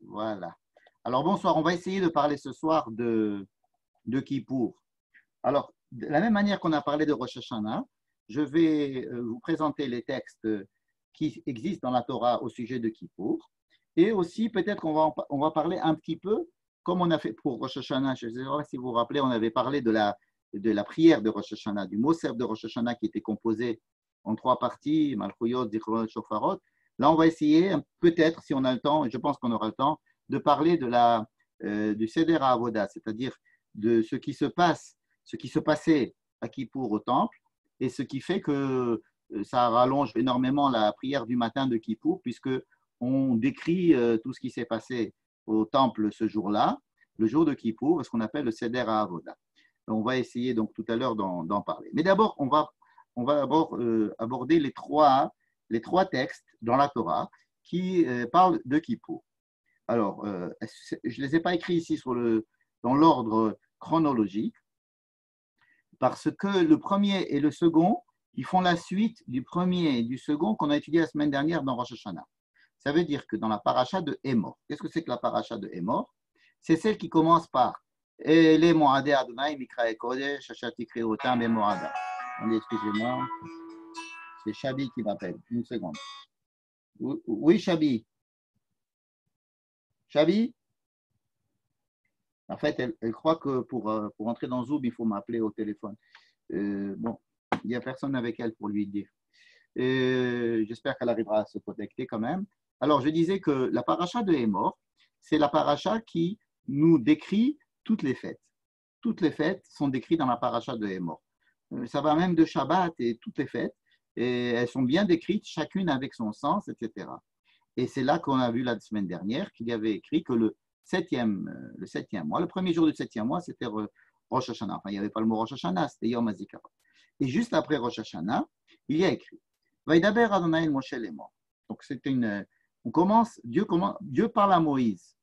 Voilà. Alors bonsoir, on va essayer de parler ce soir de Kippour. Alors, de la même manière qu'on a parlé de Rosh Hashanah, je vais vous présenter les textes qui existent dans la Torah au sujet de Kippour. Et aussi, peut-être on va parler un petit peu, comme on a fait pour Rosh Hashanah. Je ne sais pas si vous vous rappelez, on avait parlé de la prière de Rosh Hashanah, du Moser de Rosh Hashanah qui était composé en 3 parties, Malchuyot, Zichronot, Shofarot. Là, on va essayer, peut-être, si on a le temps, et je pense qu'on aura le temps, de parler du Seder HaAvodah, c'est-à-dire de ce qui se passe, ce qui se passait à Kippour au temple, et ce qui fait que ça rallonge énormément la prière du matin de Kippour, puisque on décrit tout ce qui s'est passé au temple ce jour-là, le jour de Kippour, ce qu'on appelle le Seder HaAvodah. On va essayer donc tout à l'heure d'en parler. Mais d'abord, on va d'abord aborder les trois textes dans la Torah qui parlent de Kippour. Alors, je ne les ai pas écrits ici dans l'ordre chronologique, parce que le premier et le second, ils font la suite du premier et du second qu'on a étudié la semaine dernière dans Rosh Hashanah. Ça veut dire que dans la paracha de Hémor, qu'est-ce que c'est que la paracha de Hémor? C'est celle qui commence par Les Moadé Adonai Mikra Kodesh, Shachati Kriotam et Moada. Excusez-moi, c'est Chabi qui m'appelle. Une seconde. Oui, Chabi. Chabi? En fait, elle croit que pour entrer dans Zoom, il faut m'appeler au téléphone. Bon, il n'y a personne avec elle pour lui dire. J'espère qu'elle arrivera à se connecter quand même. Alors, je disais que la paracha de Hémor, c'est la paracha qui nous décrit toutes les fêtes. Toutes les fêtes sont décrites dans la paracha de Hémor. Ça va même de Shabbat et toutes les fêtes. Et elles sont bien décrites, chacune avec son sens, etc. Et c'est là qu'on a vu la semaine dernière qu'il y avait écrit que le septième mois, le premier jour du 7e mois, c'était Rosh Hashanah. Enfin, il n'y avait pas le mot Rosh Hashanah, c'était Yom HaZikaron. Et juste après Rosh Hashanah, il y a écrit Vaidaber Adonai Moshe Lemor. Donc, Dieu parle à Moïse.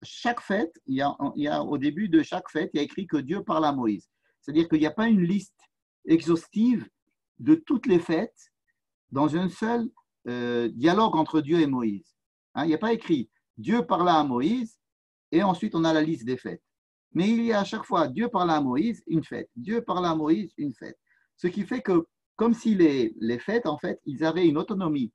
Chaque fête, il y a au début de chaque fête, il y a écrit que Dieu parle à Moïse. C'est-à-dire qu'il n'y a pas une liste exhaustive de toutes les fêtes dans un seul dialogue entre Dieu et Moïse. Il n'y a pas écrit Dieu parla à Moïse et ensuite on a la liste des fêtes. Mais il y a à chaque fois Dieu parla à Moïse, une fête. Dieu parla à Moïse, une fête. Ce qui fait que, comme si les fêtes, en fait, ils avaient une autonomie.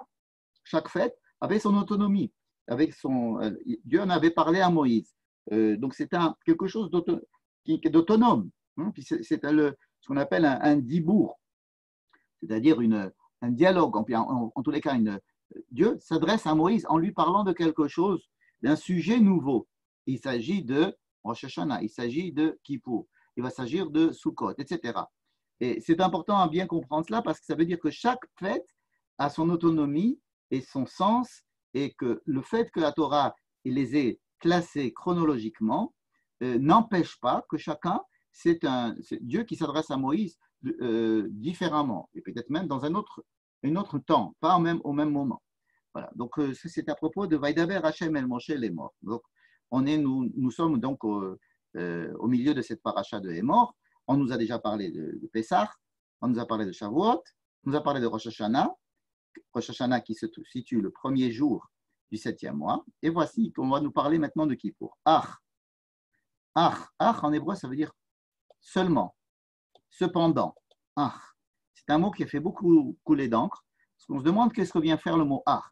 Chaque fête avait son autonomie. Dieu en avait parlé à Moïse. Donc c'était quelque chose d'autonome. C'est ce qu'on appelle un dibour, c'est-à-dire un dialogue. En tous les cas, Dieu s'adresse à Moïse en lui parlant de quelque chose, d'un sujet nouveau. Il s'agit de Rosh Hashanah, il s'agit de Kippour, il va s'agir de Sukkot, etc. Et c'est important à bien comprendre cela parce que ça veut dire que chaque fête a son autonomie et son sens, et que le fait que la Torah les ait classés chronologiquement n'empêche pas que chacun, c'est Dieu qui s'adresse à Moïse différemment, et peut-être même dans un autre temps, pas au même moment. Voilà. Donc, c'est à propos de Vaidaber Hashem El Moshe Lemor. Donc, nous sommes donc au milieu de cette paracha de Hémor. On nous a déjà parlé de Pessah, on nous a parlé de Shavuot, on nous a parlé de Rosh Hashanah qui se situe le premier jour du 7e mois. Et voici qu'on va nous parler maintenant de Kippour. Ach en hébreu, ça veut dire seulement, cependant. C'est un mot qui a fait beaucoup couler d'encre. Parce qu'on se demande qu'est-ce que vient faire le mot ach.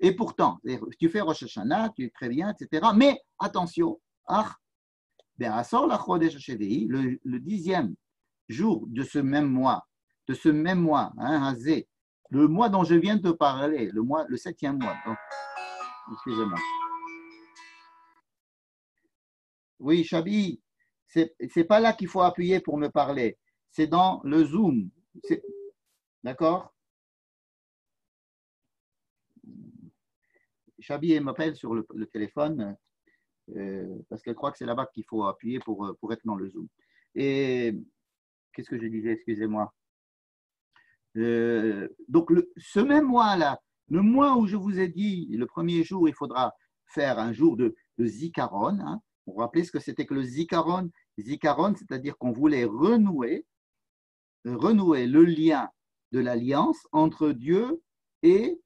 Et pourtant, tu fais Rosh Hashanah, tu es très bien, etc. Mais attention, le 10e jour de ce même mois, le mois dont je viens de te parler, le 7e mois. Donc, excusez-moi. Oui, Chabi, c'est pas là qu'il faut appuyer pour me parler. C'est dans le Zoom. D'accord? Chabi, elle m'appelle sur le téléphone parce qu'elle croit que c'est là-bas qu'il faut appuyer pour être dans le Zoom. Et qu'est-ce que je disais? Excusez-moi. Donc, ce même mois-là, le mois où je vous ai dit, le premier jour, il faudra faire un jour de Zikaron. Vous vous rappelez ce que c'était que le Zikaron? Zikaron, c'est-à-dire qu'on voulait renouer le lien de l'alliance entre Dieu et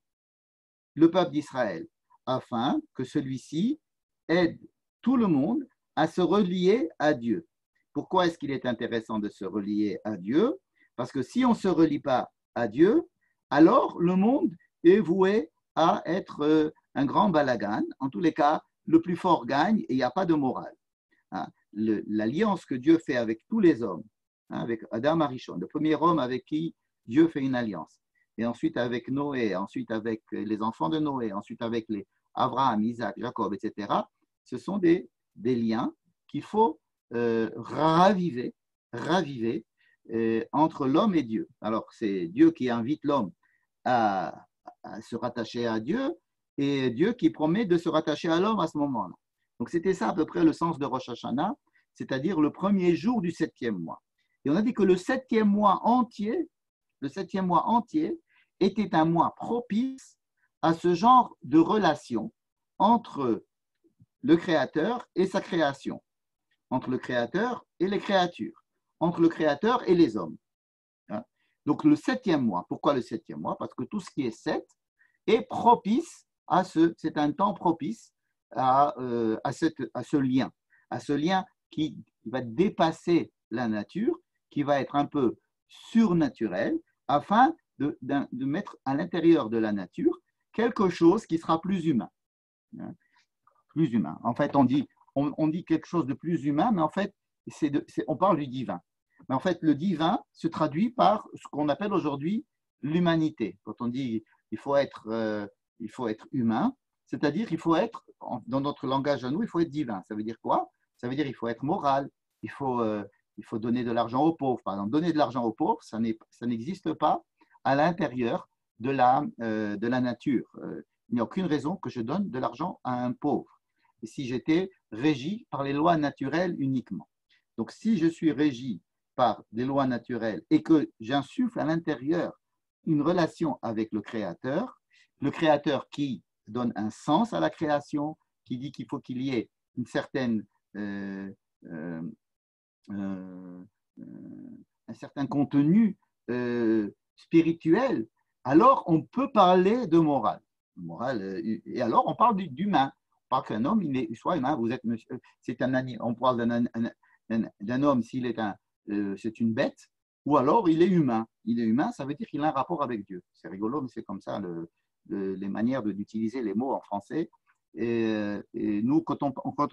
le peuple d'Israël, afin que celui-ci aide tout le monde à se relier à Dieu. Pourquoi est-ce qu'il est intéressant de se relier à Dieu? Parce que si on ne se relie pas à Dieu, alors le monde est voué à être un grand balagan. En tous les cas, le plus fort gagne et il n'y a pas de morale. L'alliance que Dieu fait avec tous les hommes, avec Adam Arishon, le premier homme avec qui Dieu fait une alliance, et ensuite avec Noé, ensuite avec les enfants de Noé, ensuite avec les Abraham, Isaac, Jacob, etc., ce sont des liens qu'il faut raviver entre l'homme et Dieu. Alors, c'est Dieu qui invite l'homme à se rattacher à Dieu et Dieu qui promet de se rattacher à l'homme à ce moment-là. Donc, c'était ça à peu près le sens de Rosh Hashanah, c'est-à-dire le premier jour du 7e mois. Et on a dit que le 7e mois entier était un mois propice à ce genre de relation entre le Créateur et sa création, entre le Créateur et les créatures, entre le Créateur et les hommes. Donc le 7e mois, pourquoi le 7e mois? Parce que tout ce qui est 7 est propice c'est un temps propice à ce lien qui va dépasser la nature, qui va être un peu surnaturel, afin de mettre à l'intérieur de la nature quelque chose qui sera plus humain. Plus humain. En fait, on dit quelque chose de plus humain, mais en fait, on parle du divin. Mais en fait, le divin se traduit par ce qu'on appelle aujourd'hui l'humanité. Quand on dit il faut être humain, c'est-à-dire il faut être, dans notre langage à nous, il faut être divin. Ça veut dire quoi? Ça veut dire il faut être moral, il faut donner de l'argent aux pauvres. Par exemple, donner de l'argent aux pauvres, ça n'existe pas à l'intérieur de la nature. Il n'y a aucune raison que je donne de l'argent à un pauvre. Et si j'étais régi par les lois naturelles uniquement. Donc, si je suis régi par des lois naturelles et que j'insuffle à l'intérieur une relation avec le Créateur qui donne un sens à la création, qui dit qu'il faut qu'il y ait une certaine, un certain contenu spirituel, alors on peut parler de morale. Et alors on parle d'humain. On parle qu'un homme, il soit humain. On parle d'un homme s'il est c'est une bête, ou alors il est humain. Il est humain, ça veut dire qu'il a un rapport avec Dieu. C'est rigolo, mais c'est comme ça les manières d'utiliser les mots en français. Et nous, quand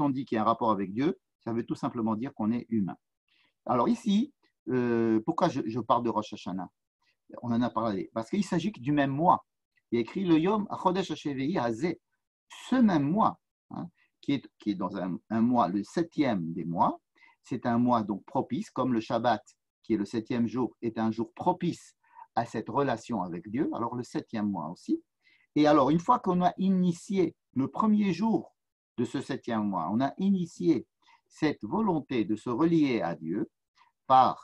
on dit qu'il y a un rapport avec Dieu, ça veut tout simplement dire qu'on est humain. Alors ici, pourquoi je parle de Rosh Hashanah? On en a parlé. Parce qu'il s'agit du même mois. Il y a écrit le Yom Chodesh HaShevi'i Hazeh. Ce même mois, qui est dans un mois, le 7e des mois, c'est un mois donc propice, comme le Shabbat, qui est le 7e jour, est un jour propice à cette relation avec Dieu. Alors le 7e mois aussi. Et alors, une fois qu'on a initié le premier jour de ce 7e mois, on a initié cette volonté de se relier à Dieu en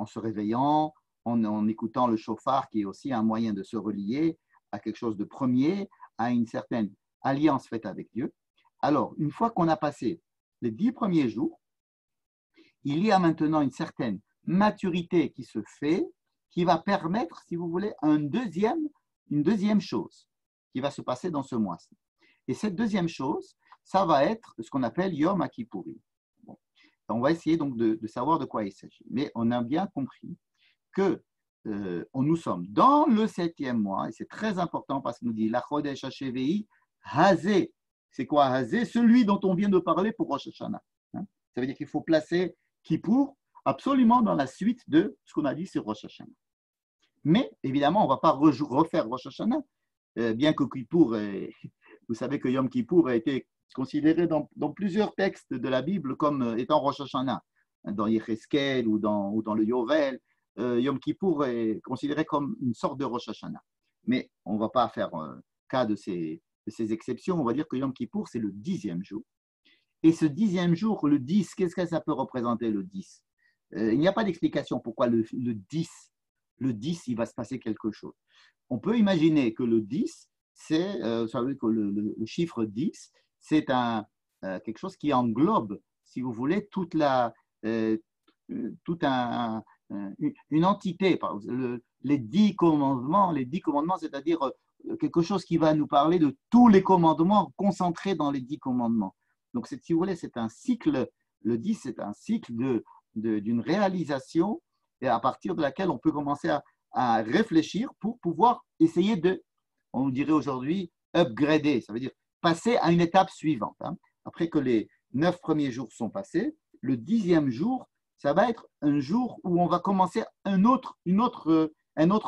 se réveillant, en écoutant le shofar, qui est aussi un moyen de se relier à quelque chose de premier, à une certaine alliance faite avec Dieu. Alors, une fois qu'on a passé les 10 premiers jours, il y a maintenant une certaine maturité qui se fait, qui va permettre, si vous voulez, une deuxième chose qui va se passer dans ce mois-ci. Et cette deuxième chose, ça va être ce qu'on appelle Yom Kippourim. Bon. On va essayer donc de savoir de quoi il s'agit. Mais on a bien compris que nous sommes dans le 7e mois, et c'est très important parce qu'il nous dit la Chodesh HaShevi'i Hazeh. C'est quoi Hazeh? Celui dont on vient de parler pour Rosh Hashanah. Ça veut dire qu'il faut placer Kippour absolument dans la suite de ce qu'on a dit sur Rosh Hashanah. Mais évidemment, on ne va pas refaire Rosh Hashanah, bien que Kippour, vous savez que Yom Kippour a été considéré dans plusieurs textes de la Bible comme étant Rosh Hashanah, dans Yecheskel ou dans le Yovel. Yom Kippour est considéré comme une sorte de Rosh Hashanah. Mais on ne va pas faire cas de ces exceptions. On va dire que Yom Kippour, c'est le 10e jour. Et ce 10e jour, le 10, qu'est-ce que ça peut représenter, le 10? Il n'y a pas d'explication pourquoi le 10. Le 10, il va se passer quelque chose. On peut imaginer que le 10, vous savez que le chiffre 10, c'est quelque chose qui englobe, si vous voulez, une entité. Les 10 commandements, c'est-à-dire quelque chose qui va nous parler de tous les commandements concentrés dans les 10 commandements. Donc, si vous voulez, c'est un cycle, le 10, c'est un cycle d'une réalisation et à partir de laquelle on peut commencer à réfléchir pour pouvoir essayer de, on dirait aujourd'hui, upgrader, ça veut dire passer à une étape suivante. Après que les 9 premiers jours sont passés, le 10e jour, ça va être un jour où on va commencer un autre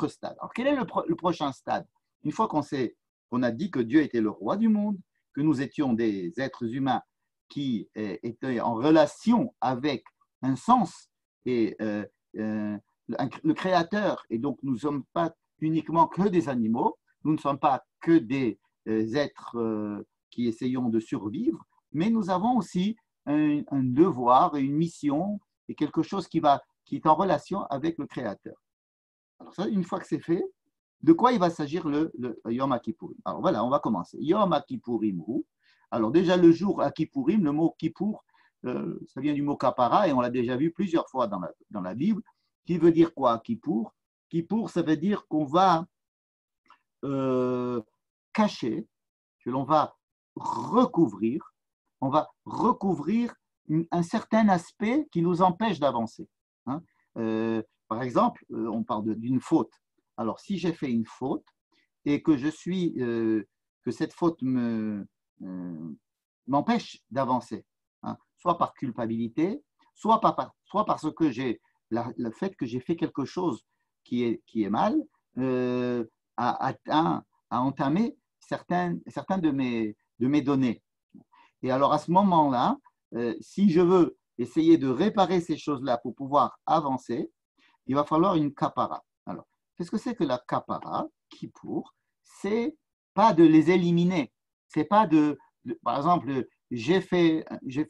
stade. Alors, quel est le prochain stade? Une fois qu'on a dit que Dieu était le roi du monde, que nous étions des êtres humains qui étaient en relation avec un sens et le Créateur, et donc nous ne sommes pas uniquement que des animaux, nous ne sommes pas que des êtres qui essayons de survivre, mais nous avons aussi un devoir et une mission et quelque chose qui est en relation avec le Créateur. Alors ça, une fois que c'est fait, de quoi il va s'agir le Yom Kippourim? Alors voilà, on va commencer. Yom Kippourim. Alors déjà le jour à Kippourim, le mot Kippour, ça vient du mot kapara et on l'a déjà vu plusieurs fois dans la Bible. Qui veut dire quoi, Kippour? Kippour, ça veut dire qu'on va cacher, que l'on va recouvrir, un certain aspect qui nous empêche d'avancer. Par exemple, on parle d'une faute. Alors, si j'ai fait une faute et que que cette faute m'empêche d'avancer, soit par culpabilité, soit parce que le fait que j'ai fait quelque chose qui est mal, a entamé certaines de mes données. Et alors, à ce moment-là, si je veux essayer de réparer ces choses-là pour pouvoir avancer, il va falloir une kapara. Alors, qu'est-ce que c'est que la kapara, Kippour? C'est pas de les éliminer. C'est pas par exemple, j'ai fait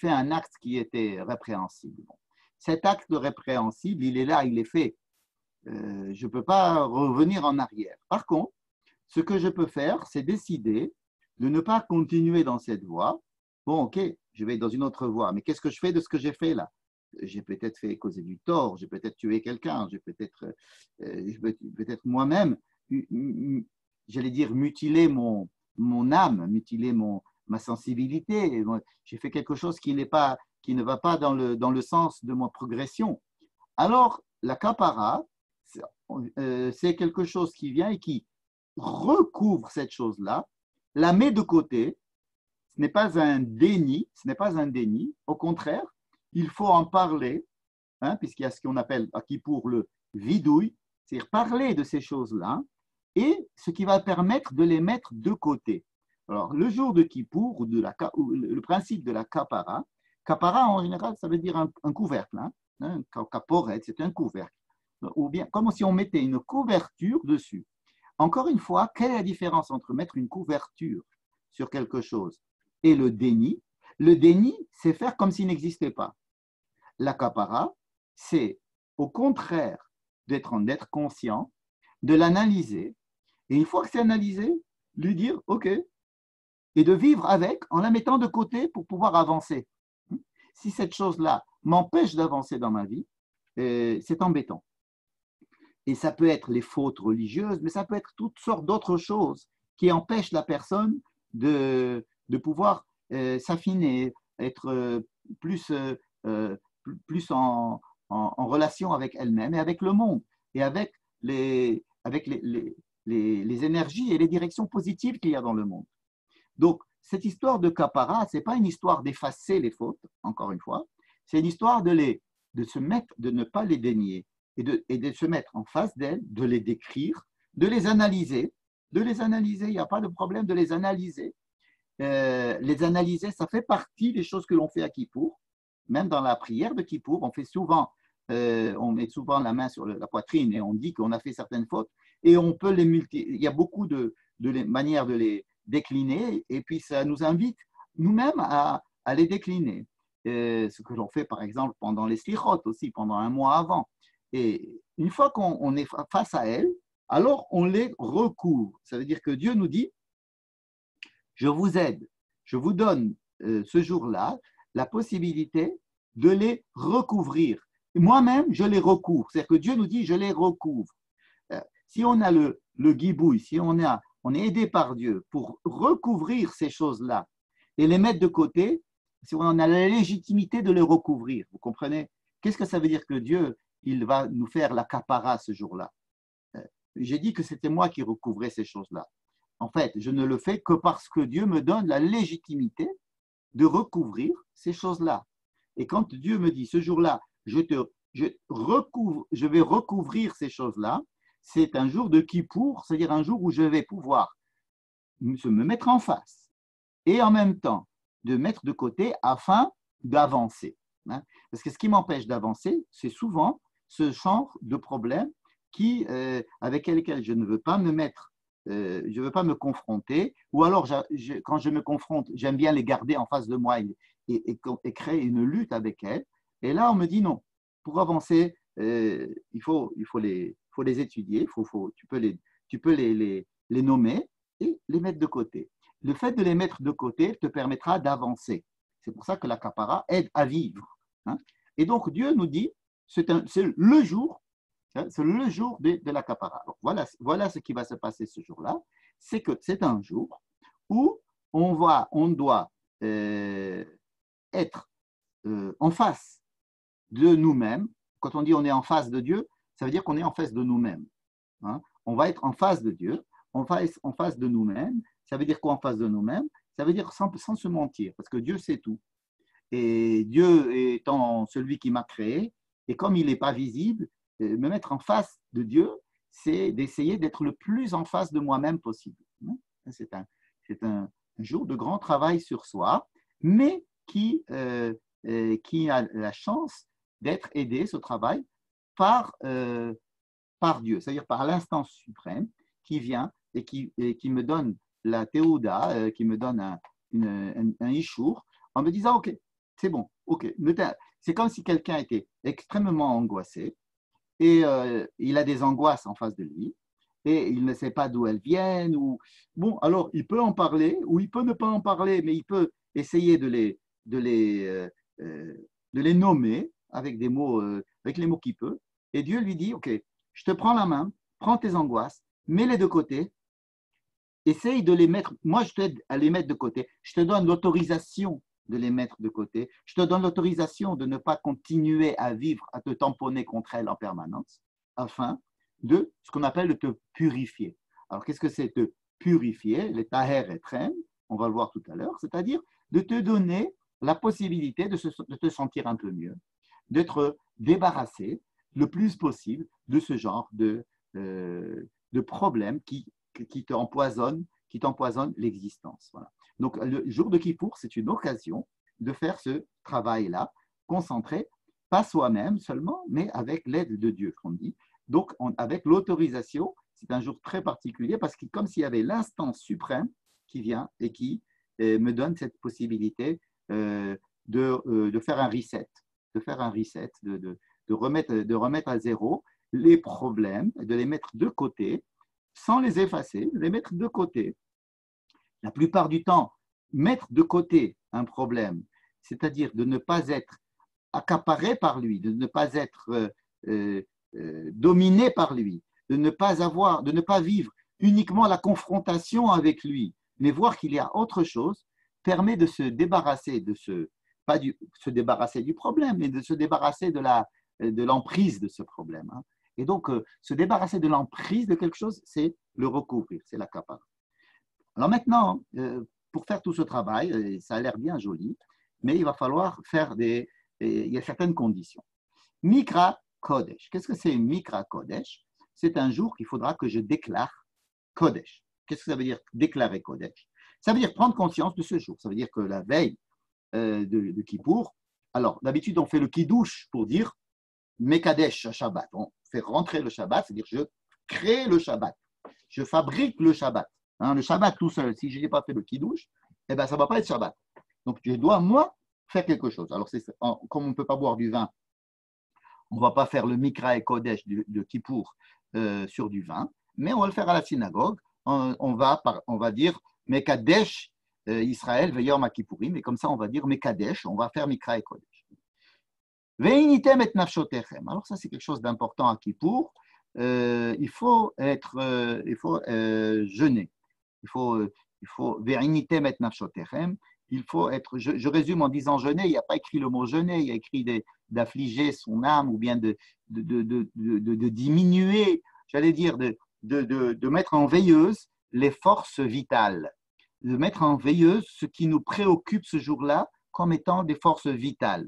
un acte qui était répréhensible. Bon. Cet acte répréhensible, il est là, il est fait. Je ne peux pas revenir en arrière. Par contre, ce que je peux faire, c'est décider de ne pas continuer dans cette voie. Bon, ok, je vais dans une autre voie, mais qu'est-ce que je fais de ce que j'ai fait là? J'ai peut-être fait causer du tort, j'ai peut-être tué quelqu'un, j'ai peut-être moi-même, j'allais dire, mutilé mon âme, mutilé ma sensibilité. J'ai fait quelque chose qui ne va pas dans le sens de ma progression. Alors, la kapara, c'est quelque chose qui vient et qui recouvre cette chose-là, la met de côté. Ce n'est pas un déni, au contraire, il faut en parler, puisqu'il y a ce qu'on appelle à Kippour le vidouille, c'est-à-dire parler de ces choses-là, et ce qui va permettre de les mettre de côté. Alors, le jour de Kippour, ou le principe de la kapara en général, ça veut dire un couvercle, kaporet, c'est un couvercle, ou bien comme si on mettait une couverture dessus. Encore une fois, quelle est la différence entre mettre une couverture sur quelque chose et le déni? Le déni, c'est faire comme s'il n'existait pas. La kapara, c'est au contraire d'être conscient, de l'analyser, et une fois que c'est analysé, lui dire OK, et de vivre avec en la mettant de côté pour pouvoir avancer. Si cette chose-là m'empêche d'avancer dans ma vie, c'est embêtant. Et ça peut être les fautes religieuses, mais ça peut être toutes sortes d'autres choses qui empêchent la personne de pouvoir s'affiner, être plus en relation avec elle-même et avec le monde, et avec les énergies et les directions positives qu'il y a dans le monde. Donc, cette histoire de kapara, ce n'est pas une histoire d'effacer les fautes, encore une fois, c'est une histoire de ne pas les dénier et de se mettre en face d'elles, de les décrire, de les analyser. Il n'y a pas de problème de les analyser. Les analyser, ça fait partie des choses que l'on fait à Kippour. Même dans la prière de Kippour, on met souvent la main sur la poitrine et on dit qu'on a fait certaines fautes et on peut les multiplier. Il y a beaucoup de manières de les décliner et puis ça nous invite nous-mêmes à les décliner. Ce que l'on fait par exemple pendant les slichot aussi, pendant un mois avant. Et une fois qu'on est face à elles, alors on les recouvre. Ça veut dire que Dieu nous dit, je vous aide, je vous donne ce jour-là la possibilité de les recouvrir. Moi-même, je les recouvre. C'est-à-dire que Dieu nous dit, je les recouvre. Si on a le guibouille, si on a on est aidé par Dieu pour recouvrir ces choses-là et les mettre de côté, si on a la légitimité de les recouvrir. Vous comprenez? Qu'est-ce que ça veut dire que Dieu, il va nous faire la capara ce jour-là? J'ai dit que c'était moi qui recouvrais ces choses-là. En fait, je ne le fais que parce que Dieu me donne la légitimité de recouvrir ces choses-là. Et quand Dieu me dit ce jour-là, je vais recouvrir ces choses-là, c'est un jour de Kippour, c'est-à-dire un jour où je vais pouvoir me mettre en face et en même temps de mettre de côté afin d'avancer. Parce que ce qui m'empêche d'avancer, c'est souvent ce genre de problème avec lesquels je ne veux pas me mettre, je ne veux pas me confronter, ou alors quand je me confronte, j'aime bien les garder en face de moi et créer une lutte avec elles. Et là, on me dit non, pour avancer, il faut les étudier, tu peux les nommer et les mettre de côté. Le fait de les mettre de côté te permettra d'avancer. C'est pour ça que la kapara aide à vivre. Et donc, Dieu nous dit, c'est le jour, c'est le jour de la kapara. Alors, voilà ce qui va se passer ce jour-là. C'est que c'est un jour où on doit être en face de nous-mêmes. Quand on dit on est en face de Dieu, ça veut dire qu'on est en face de nous-mêmes. On va être en face de Dieu, on va être en face de nous-mêmes. Ça veut dire quoi en face de nous-mêmes? Ça veut dire sans se mentir, parce que Dieu sait tout. Et Dieu étant celui qui m'a créé, et comme il n'est pas visible, me mettre en face de Dieu, c'est d'essayer d'être le plus en face de moi-même possible. C'est un jour de grand travail sur soi, mais qui a la chance d'être aidé, ce travail, par Dieu, c'est-à-dire par l'instance suprême qui vient et qui me donne la théouda, qui me donne un ishour, en me disant, OK, c'est bon, OK. C'est comme si quelqu'un était extrêmement angoissé et il a des angoisses en face de lui et il ne sait pas d'où elles viennent. Bon, alors il peut en parler ou il peut ne pas en parler, mais il peut essayer de les nommer avec des mots, avec les mots qu'il peut. Et Dieu lui dit, OK, je te prends la main, prends tes angoisses, mets-les de côté, essaye de les mettre, moi je t'aide à les mettre de côté, je te donne l'autorisation de les mettre de côté, je te donne l'autorisation de ne pas continuer à vivre, à te tamponner contre elles en permanence, afin de ce qu'on appelle de te purifier. Alors qu'est-ce que c'est te purifier? Les taher et trem, on va le voir tout à l'heure, c'est-à-dire de te donner la possibilité de te sentir un peu mieux, d'être débarrassé le plus possible de ce genre de problèmes qui t'empoisonnent l'existence. Voilà. Donc, le jour de Kippour, c'est une occasion de faire ce travail-là, concentré, pas soi-même seulement, mais avec l'aide de Dieu, qu'on dit. Donc, avec l'autorisation, c'est un jour très particulier parce que comme s'il y avait l'instance suprême qui vient et qui me donne cette possibilité de faire un reset, de remettre à zéro les problèmes, de les mettre de côté, sans les effacer, de les mettre de côté. La plupart du temps, mettre de côté un problème, c'est-à-dire de ne pas être accaparé par lui, de ne pas être dominé par lui, de ne pas vivre uniquement la confrontation avec lui, mais voir qu'il y a autre chose, permet de se débarrasser se débarrasser du problème, mais de se débarrasser de l'emprise de ce problème. Et donc, se débarrasser de l'emprise de quelque chose, c'est le recouvrir, c'est l'accaparer. Alors maintenant, pour faire tout ce travail, ça a l'air bien joli, mais il va falloir il y a certaines conditions. Mikra Kodesh. Qu'est-ce que c'est une Mikra Kodesh? C'est un jour qu'il faudra que je déclare Kodesh. Qu'est-ce que ça veut dire déclarer Kodesh? Ça veut dire prendre conscience de ce jour. Ça veut dire que la veille de Kippour, alors d'habitude on fait le Kiddush pour dire Mekadesh Shabbat. On fait rentrer le Shabbat, c'est-à-dire je crée le Shabbat. Je fabrique le Shabbat. Le Shabbat tout seul, si je n'ai pas fait le Kiddush, eh ben, ça ne va pas être Shabbat. Donc je dois, moi, faire quelque chose. Alors comme on ne peut pas boire du vin, on ne va pas faire le Mikra et Kodesh de Kippour sur du vin, mais on va le faire à la synagogue. On va dire Mekadesh Israël Veyom HaKippourim, et comme ça on va dire Mekadesh, on va faire Mikra et Kodesh. Veinitem et nafshotechem. Alors ça c'est quelque chose d'important à Kippour. Il faut jeûner. il faut Ve'initem et nafshotechem. Il faut être, je résume en disant jeûner, il n'y a pas écrit le mot jeûner, il y a écrit d'affliger son âme ou bien de diminuer, j'allais dire, de mettre en veilleuse les forces vitales, de mettre en veilleuse ce qui nous préoccupe ce jour-là comme étant des forces vitales.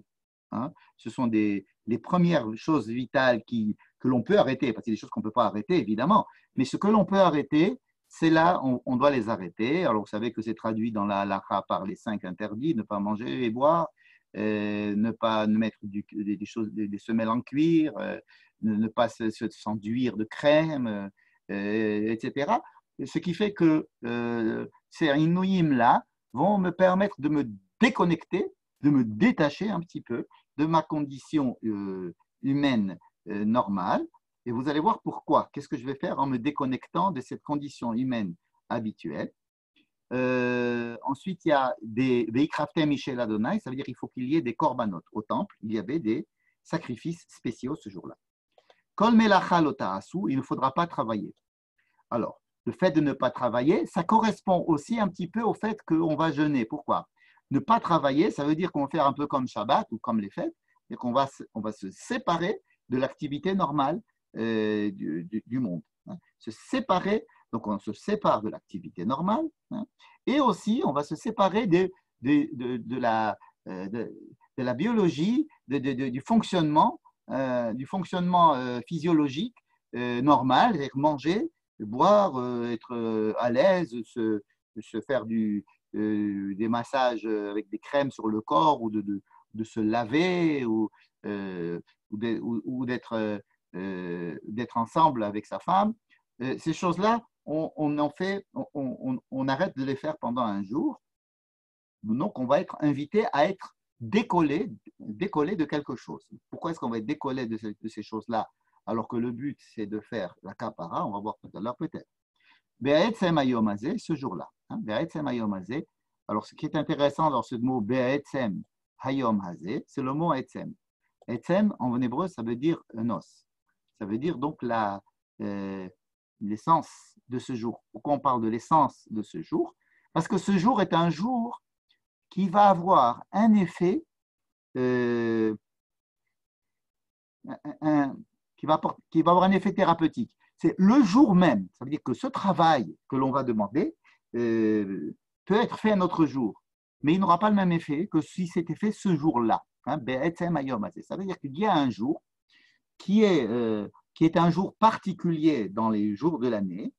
Hein. Ce sont les premières choses vitales que l'on peut arrêter, parce qu'il y a des choses qu'on ne peut pas arrêter, évidemment, mais ce que l'on peut arrêter, c'est là, on doit les arrêter. Alors, vous savez que c'est traduit dans la halakha par les 5 interdits, ne pas manger et boire, ne pas mettre des semelles en cuir, ne pas s'enduire de crème, etc. Ce qui fait que ces inouïs-là vont me permettre de me déconnecter, de me détacher un petit peu de ma condition humaine normale. Et vous allez voir pourquoi. Qu'est-ce que je vais faire en me déconnectant de cette condition humaine habituelle. Ensuite, il y a des Veikraftem Michel Adonai, ça veut dire qu'il faut qu'il y ait des korbanot. Au temple, il y avait des sacrifices spéciaux ce jour-là. Kol melacha lo ta'asu, il ne faudra pas travailler. Alors, le fait de ne pas travailler, ça correspond aussi un petit peu au fait qu'on va jeûner. Pourquoi? Ne pas travailler, ça veut dire qu'on va faire un peu comme Shabbat ou comme les fêtes, et qu'on va se séparer de l'activité normale du monde. Hein. Se séparer, donc on se sépare de l'activité normale, hein, et aussi on va se séparer de la biologie, du fonctionnement physiologique normal, c'est-à-dire manger, boire, être à l'aise, se faire des massages avec des crèmes sur le corps ou de se laver ou d'être ensemble avec sa femme. Ces choses-là, on arrête de les faire pendant un jour. Donc, on va être invité à être décollé de quelque chose. Pourquoi est-ce qu'on va être décollé de ces choses-là alors que le but, c'est de faire la kapara? On va voir tout à l'heure peut-être. Be'etzem hayom hazeh, ce jour-là. Be'etzem hayom hazeh. Alors, ce qui est intéressant dans ce mot Be'etzem hayom hazeh, c'est le mot etzem. Etzem, en hébreu, ça veut dire un os. Ça veut dire donc l'essence de ce jour. Pourquoi on parle de l'essence de ce jour? Parce que ce jour est un jour qui va avoir un effet qui va avoir un effet thérapeutique. C'est le jour même. Ça veut dire que ce travail que l'on va demander peut être fait un autre jour, mais il n'aura pas le même effet que si c'était fait ce jour-là. Hein, ça veut dire qu'il y a un jour qui est un jour particulier dans les jours de l'année,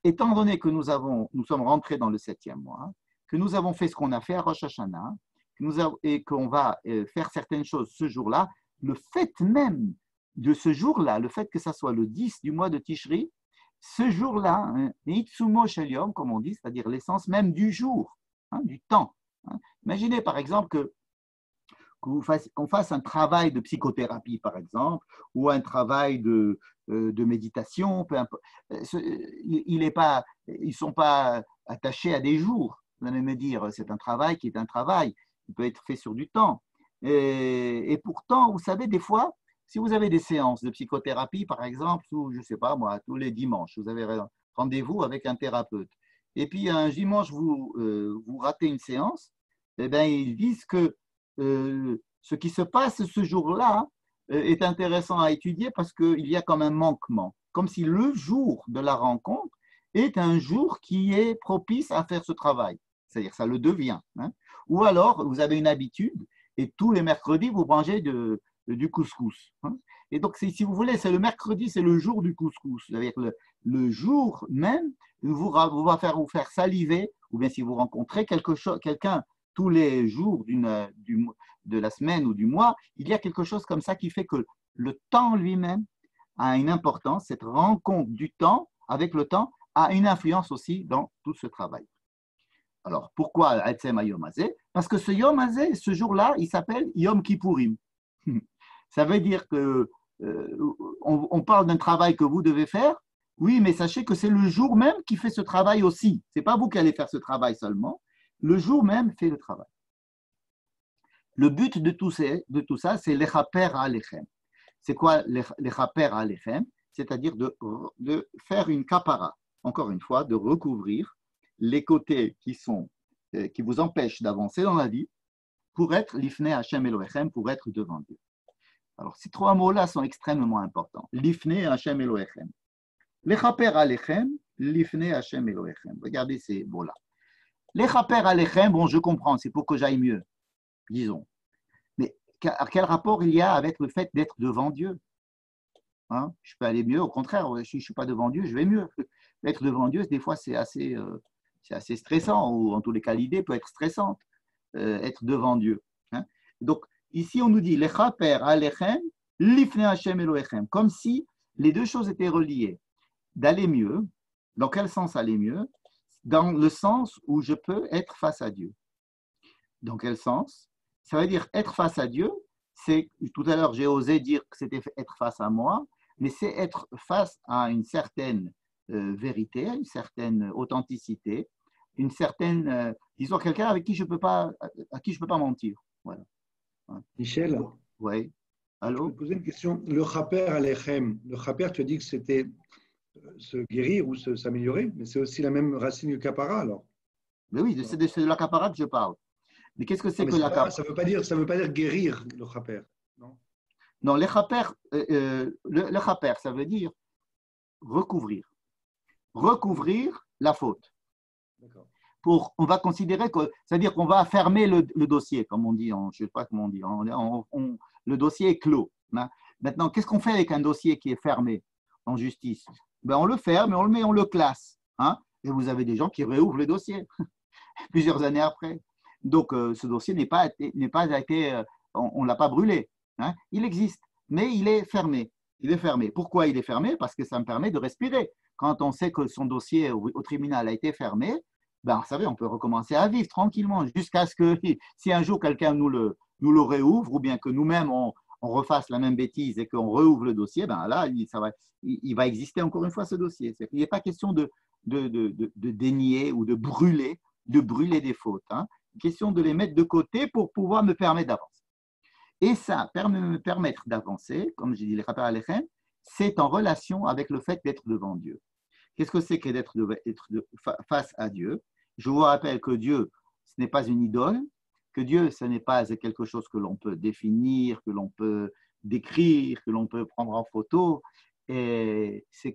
étant donné que nous sommes rentrés dans le 7e mois, que nous avons fait ce qu'on a fait à Rosh Hashanah, et qu'on va faire certaines choses ce jour-là, le fait même de ce jour-là, le fait que ça soit le 10 du mois de Tishri, ce jour-là, Itsumo Shel Yom, comme on dit, c'est-à-dire l'essence même du jour, hein, du temps. Hein. Imaginez par exemple qu'on fasse un travail de psychothérapie, par exemple, ou un travail de méditation, peu importe. Ils ne sont pas attachés à des jours. Vous allez me dire, c'est un travail qui est un travail, il peut être fait sur du temps. Et pourtant, vous savez, des fois, si vous avez des séances de psychothérapie, par exemple, je ne sais pas moi, tous les dimanches, vous avez rendez-vous avec un thérapeute. Et puis un dimanche, vous ratez une séance, eh bien, ils disent que ce qui se passe ce jour-là est intéressant à étudier parce qu'il y a comme un manquement, comme si le jour de la rencontre est un jour qui est propice à faire ce travail, c'est-à-dire ça le devient. Hein. Ou alors, vous avez une habitude et tous les mercredis, vous mangez du couscous. Hein. Et donc, si vous voulez, c'est le mercredi, c'est le jour du couscous, c'est-à-dire le jour même va faire vous faire saliver, ou bien si vous rencontrez quelqu'un tous les jours de la semaine ou du mois, il y a quelque chose comme ça qui fait que le temps lui-même a une importance. Cette rencontre du temps avec le temps a une influence aussi dans tout ce travail. Alors, pourquoi Etzem Hayom Hazeh? Parce que ce Yom Hazeh, ce jour-là, il s'appelle Yom Kippourim. Ça veut dire que on parle d'un travail que vous devez faire. Oui, mais sachez que c'est le jour même qui fait ce travail aussi. Ce n'est pas vous qui allez faire ce travail seulement. Le jour même fait le travail. Le but de tout ça, c'est l'echaper alechem. C'est quoi l'echaper alechem? C'est-à-dire de faire une kapara, encore une fois, de recouvrir les côtés qui vous empêchent d'avancer dans la vie pour être l'ifne Hashem Elohechem, pour être devant Dieu. Alors, ces trois mots-là sont extrêmement importants. L'ifne Hashem Elohechem. Lechaper alechem, l'ifne Hashem Elohechem. Regardez ces mots-là. Lechaper alechem, bon, je comprends, c'est pour que j'aille mieux, disons. Mais quel rapport il y a avec le fait d'être devant Dieu? Hein, je peux aller mieux, au contraire, si je ne suis pas devant Dieu, je vais mieux. Être devant Dieu, des fois, c'est assez stressant, ou en tous les cas, l'idée peut être stressante, être devant Dieu. Hein. Donc, ici, on nous dit, Lechaper alechem, l'ifne Hashem Elohechem, comme si les deux choses étaient reliées. D'aller mieux, dans quel sens aller mieux? Dans le sens où je peux être face à Dieu. Dans quel sens? Ça veut dire être face à Dieu, c'est, tout à l'heure j'ai osé dire que c'était être face à moi, mais c'est être face à une certaine vérité, une certaine authenticité, une certaine, disons, quelqu'un avec qui je peux pas, à qui je peux pas mentir. Voilà. Michel, oui. Allô? je vais te poser une question. Le chaper alechem, le chaper, tu as dit que c'était se guérir ou s'améliorer, mais c'est aussi la même racine que kapara alors. Mais oui, c'est de la kapara que je parle. Mais qu'est-ce que c'est que la kapara? Ça veut pas dire guérir le chaper, non? Non, le chaper, ça veut dire recouvrir. Recouvrir la faute. D'accord. On va considérer que, c'est-à-dire qu'on va fermer le dossier, comme on dit, je ne sais pas comment on dit, le dossier est clos. Hein. Maintenant, qu'est-ce qu'on fait avec un dossier qui est fermé en justice? Ben, on le ferme et on le met, on le classe. Hein. Et vous avez des gens qui réouvrent le dossier plusieurs années après. Donc, ce dossier n'est pas été, on ne l'a pas brûlé. Hein. Il existe, mais il est fermé. Il est fermé. Pourquoi il est fermé? Parce que ça me permet de respirer. Quand on sait que son dossier au tribunal a été fermé, ben, vous savez, on peut recommencer à vivre tranquillement jusqu'à ce que, si un jour quelqu'un nous le réouvre, ou bien que nous-mêmes on refasse la même bêtise et qu'on réouvre le dossier, ben là, il va exister encore une fois ce dossier. Il n'est pas question de dénier ou de brûler des fautes. Hein. Question de les mettre de côté pour pouvoir me permettre d'avancer. Et ça, me permettre d'avancer, comme j'ai dit, les rappels alechem, c'est en relation avec le fait d'être devant Dieu. Qu'est-ce que c'est que d'être face à Dieu? Je vous rappelle que Dieu, ce n'est pas une idole, que Dieu, ce n'est pas quelque chose que l'on peut définir, que l'on peut décrire, que l'on peut prendre en photo. Et c'est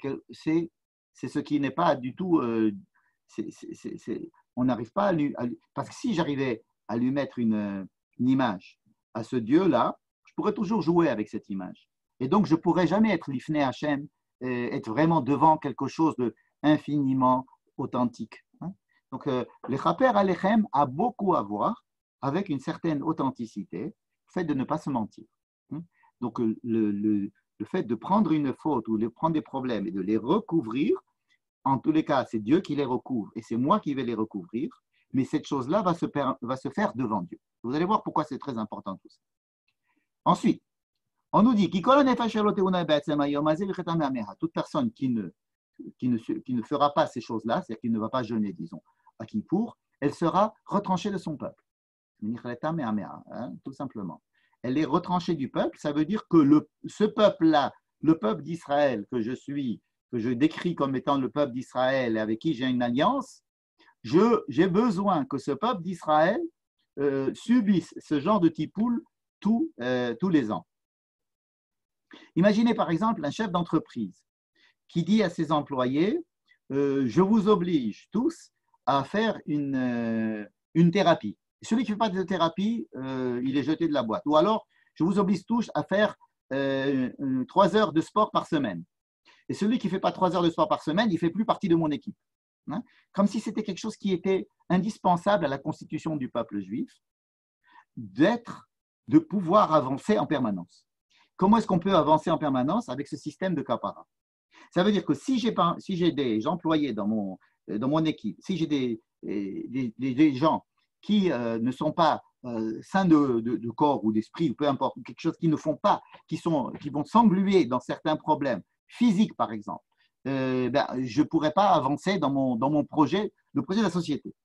ce qui n'est pas du tout. On n'arrive pas à lui. Parce que si j'arrivais à lui mettre une image à ce Dieu-là, je pourrais toujours jouer avec cette image. Et donc, je ne pourrais jamais être l'ifne Hashem, être vraiment devant quelque chose d'infiniment authentique. Hein. Donc, le chaper alechem a beaucoup à voir avec une certaine authenticité, le fait de ne pas se mentir. Hein. Donc, le fait de prendre une faute ou de prendre des problèmes et de les recouvrir, en tous les cas, c'est Dieu qui les recouvre et c'est moi qui vais les recouvrir, mais cette chose-là va se faire devant Dieu. Vous allez voir pourquoi c'est très important tout ça. Ensuite, on nous dit toute personne qui ne fera pas ces choses-là, c'est-à-dire qui ne va pas jeûner, disons, à Kippour, elle sera retranchée de son peuple. Hein, tout simplement. Elle est retranchée du peuple, ça veut dire que ce peuple-là, le peuple d'Israël que je décris comme étant le peuple d'Israël et avec qui j'ai une alliance, j'ai besoin que ce peuple d'Israël subisse ce genre de tipoul tous les ans. Imaginez par exemple un chef d'entreprise qui dit à ses employés je vous oblige tous à faire une thérapie. Celui qui ne fait pas de thérapie, il est jeté de la boîte. Ou alors, je vous oblige tous à faire 3 heures de sport par semaine. Et celui qui ne fait pas 3 heures de sport par semaine, il ne fait plus partie de mon équipe. Hein? Comme si c'était quelque chose qui était indispensable à la constitution du peuple juif, de pouvoir avancer en permanence. Comment est-ce qu'on peut avancer en permanence avec ce système de kapara? Ça veut dire que si j'ai des employés dans mon équipe, si j'ai des gens qui ne sont pas sains de corps ou d'esprit, ou peu importe, quelque chose qu'ils ne font pas, qui vont s'engluer dans certains problèmes physiques, par exemple, je ne pourrais pas avancer dans mon projet, le projet de la société.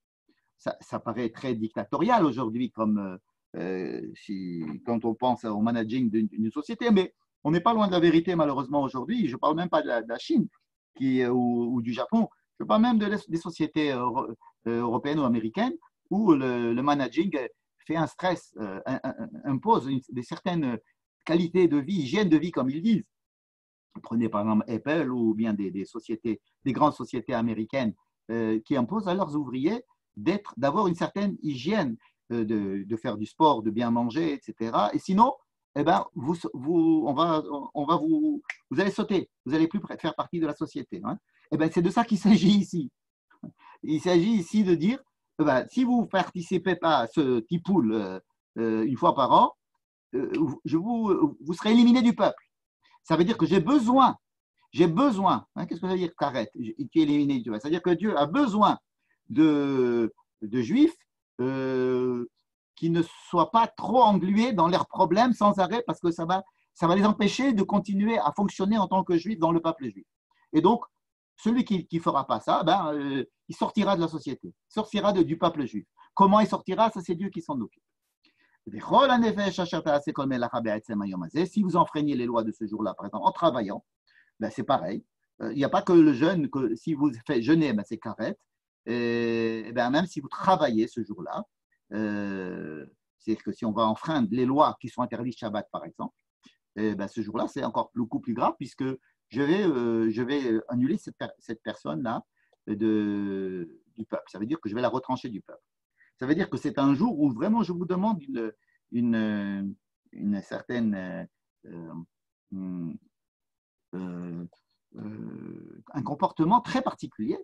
Ça paraît très dictatorial aujourd'hui, comme quand on pense au managing d'une société, mais on n'est pas loin de la vérité malheureusement aujourd'hui. Je ne parle même pas de la Chine ou du Japon, Je parle même des sociétés européennes ou américaines où le managing fait un stress, impose des certaines qualités de vie, hygiène de vie, comme ils disent. Prenez par exemple Apple ou bien des sociétés, des grandes sociétés américaines qui imposent à leurs ouvriers d'avoir une certaine hygiène, de faire du sport, de bien manger, etc. Et sinon, eh ben, vous allez sauter, vous n'allez plus faire partie de la société. Hein. Eh ben, c'est de ça qu'il s'agit ici. Il s'agit ici de dire, eh ben, si vous ne participez pas à ce petit pool une fois par an, vous serez éliminé du peuple. Ça veut dire que j'ai besoin, hein, qu'est-ce que ça veut dire qu'arrête, qui est éliminé du peuple? C'est-à-dire que Dieu a besoin de juifs qui ne soient pas trop englués dans leurs problèmes sans arrêt parce que ça va les empêcher de continuer à fonctionner en tant que juifs dans le peuple juif. Et donc, celui qui ne fera pas ça, il sortira de la société, il sortira du peuple juif. Comment il sortira? Ça, c'est Dieu qui s'en occupe. Si vous enfreignez les lois de ce jour-là, par exemple, en travaillant, c'est pareil. Il n'y a pas que le jeûne, que si vous faites jeûner, c'est carrette. Et même si vous travaillez ce jour-là, c'est que si on va enfreindre les lois qui sont interdites Shabbat, par exemple, ce jour-là, c'est encore beaucoup plus grave puisque je vais annuler cette personne-là du peuple. Ça veut dire que je vais la retrancher du peuple. Ça veut dire que c'est un jour où vraiment je vous demande une certaine un comportement très particulier,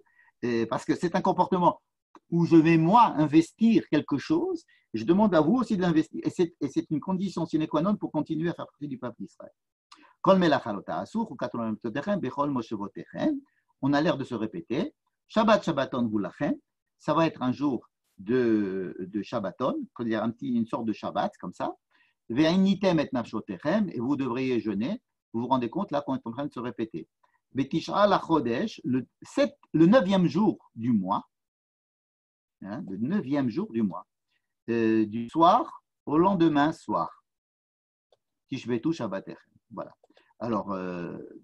parce que c'est un comportement où je vais moi investir quelque chose, et je demande à vous aussi de l'investir. Et c'est une condition sine qua non pour continuer à faire partie du peuple d'Israël. On a l'air de se répéter. Shabbat Shabbaton Hulachem, ça va être un jour de Shabbaton, une sorte de Shabbat comme ça. Et vous devriez jeûner. Vous vous rendez compte là qu'on est en train de se répéter. Le 9e jour du mois, hein, le 9e jour du mois, du soir au lendemain soir. Tishbetu Shabbatechem. Voilà. Alors,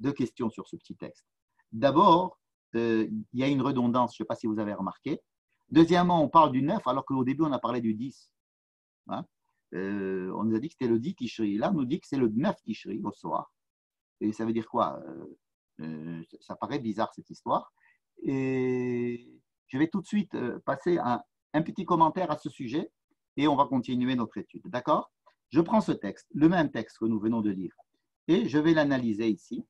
deux questions sur ce petit texte. D'abord, il y a une redondance, je ne sais pas si vous avez remarqué. Deuxièmement, on parle du 9 alors qu'au début, on a parlé du 10. Hein? On nous a dit que c'était le 10 Tishri. Là, on nous dit que c'est le 9 Tishri au soir. Et ça veut dire quoi? Ça paraît bizarre cette histoire. Et je vais tout de suite passer un petit commentaire à ce sujet et on va continuer notre étude. D'accord? Je prends ce texte, le même texte que nous venons de lire, et je vais l'analyser ici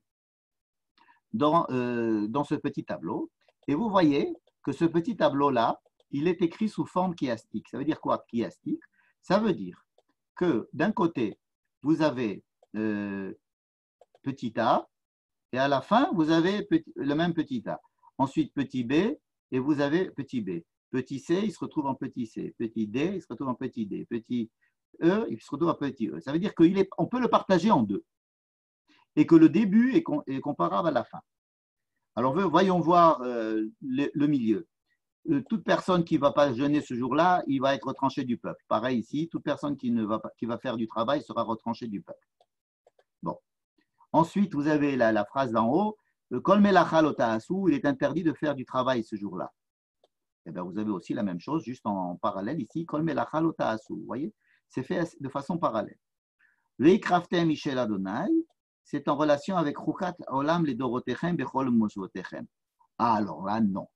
dans ce petit tableau. Et vous voyez que ce petit tableau-là, il est écrit sous forme chiastique. Ça veut dire quoi, chiastique? Ça veut dire que d'un côté, vous avez petit a, et à la fin, vous avez le même petit a. Ensuite, petit b, et vous avez petit b. Petit c, il se retrouve en petit c. Petit d, il se retrouve en petit d. Petit e, il se retrouve en petit e. Ça veut dire qu'on peut le partager en deux. Et que le début est comparable à la fin. Alors, voyons voir le milieu. Toute personne qui ne va pas jeûner ce jour-là, il va être retranché du peuple. Pareil ici, toute personne qui va faire du travail sera retranchée du peuple. Bon. Ensuite, vous avez la phrase d'en haut, Kol melacha lo ta'asu, il est interdit de faire du travail ce jour-là. Et bien, vous avez aussi la même chose, juste en parallèle ici, Kol melacha lo ta'asu. Vous voyez, c'est fait de façon parallèle. Veikraftem Michel Adonai, c'est en relation avec Chukat Olam le Dorotechem Bechol Mosvotechem. Ah, alors là, non.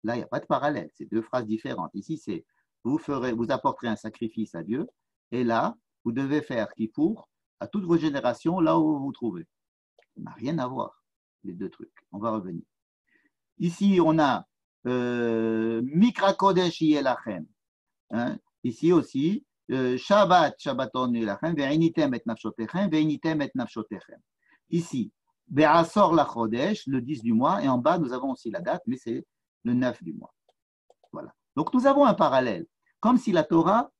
Là, il n'y a pas de parallèle. C'est deux phrases différentes. Ici, c'est vous apporterez un sacrifice à Dieu, et là, vous devez faire Kippour à toutes vos générations, là où vous vous trouvez. Ça n'a rien à voir, les deux trucs. On va revenir. Ici, on a Mikra Kodesh Yelachem. Ici aussi, Shabbat, Shabbaton Yelachem, Ve'initem et Nafshotechem, Ve'initem et Nafshotechem. Ici, Be'asor la Chodesh, le 10 du mois, et en bas, nous avons aussi la date, mais c'est le 9 du mois. Voilà. Donc, nous avons un parallèle, comme si la Torah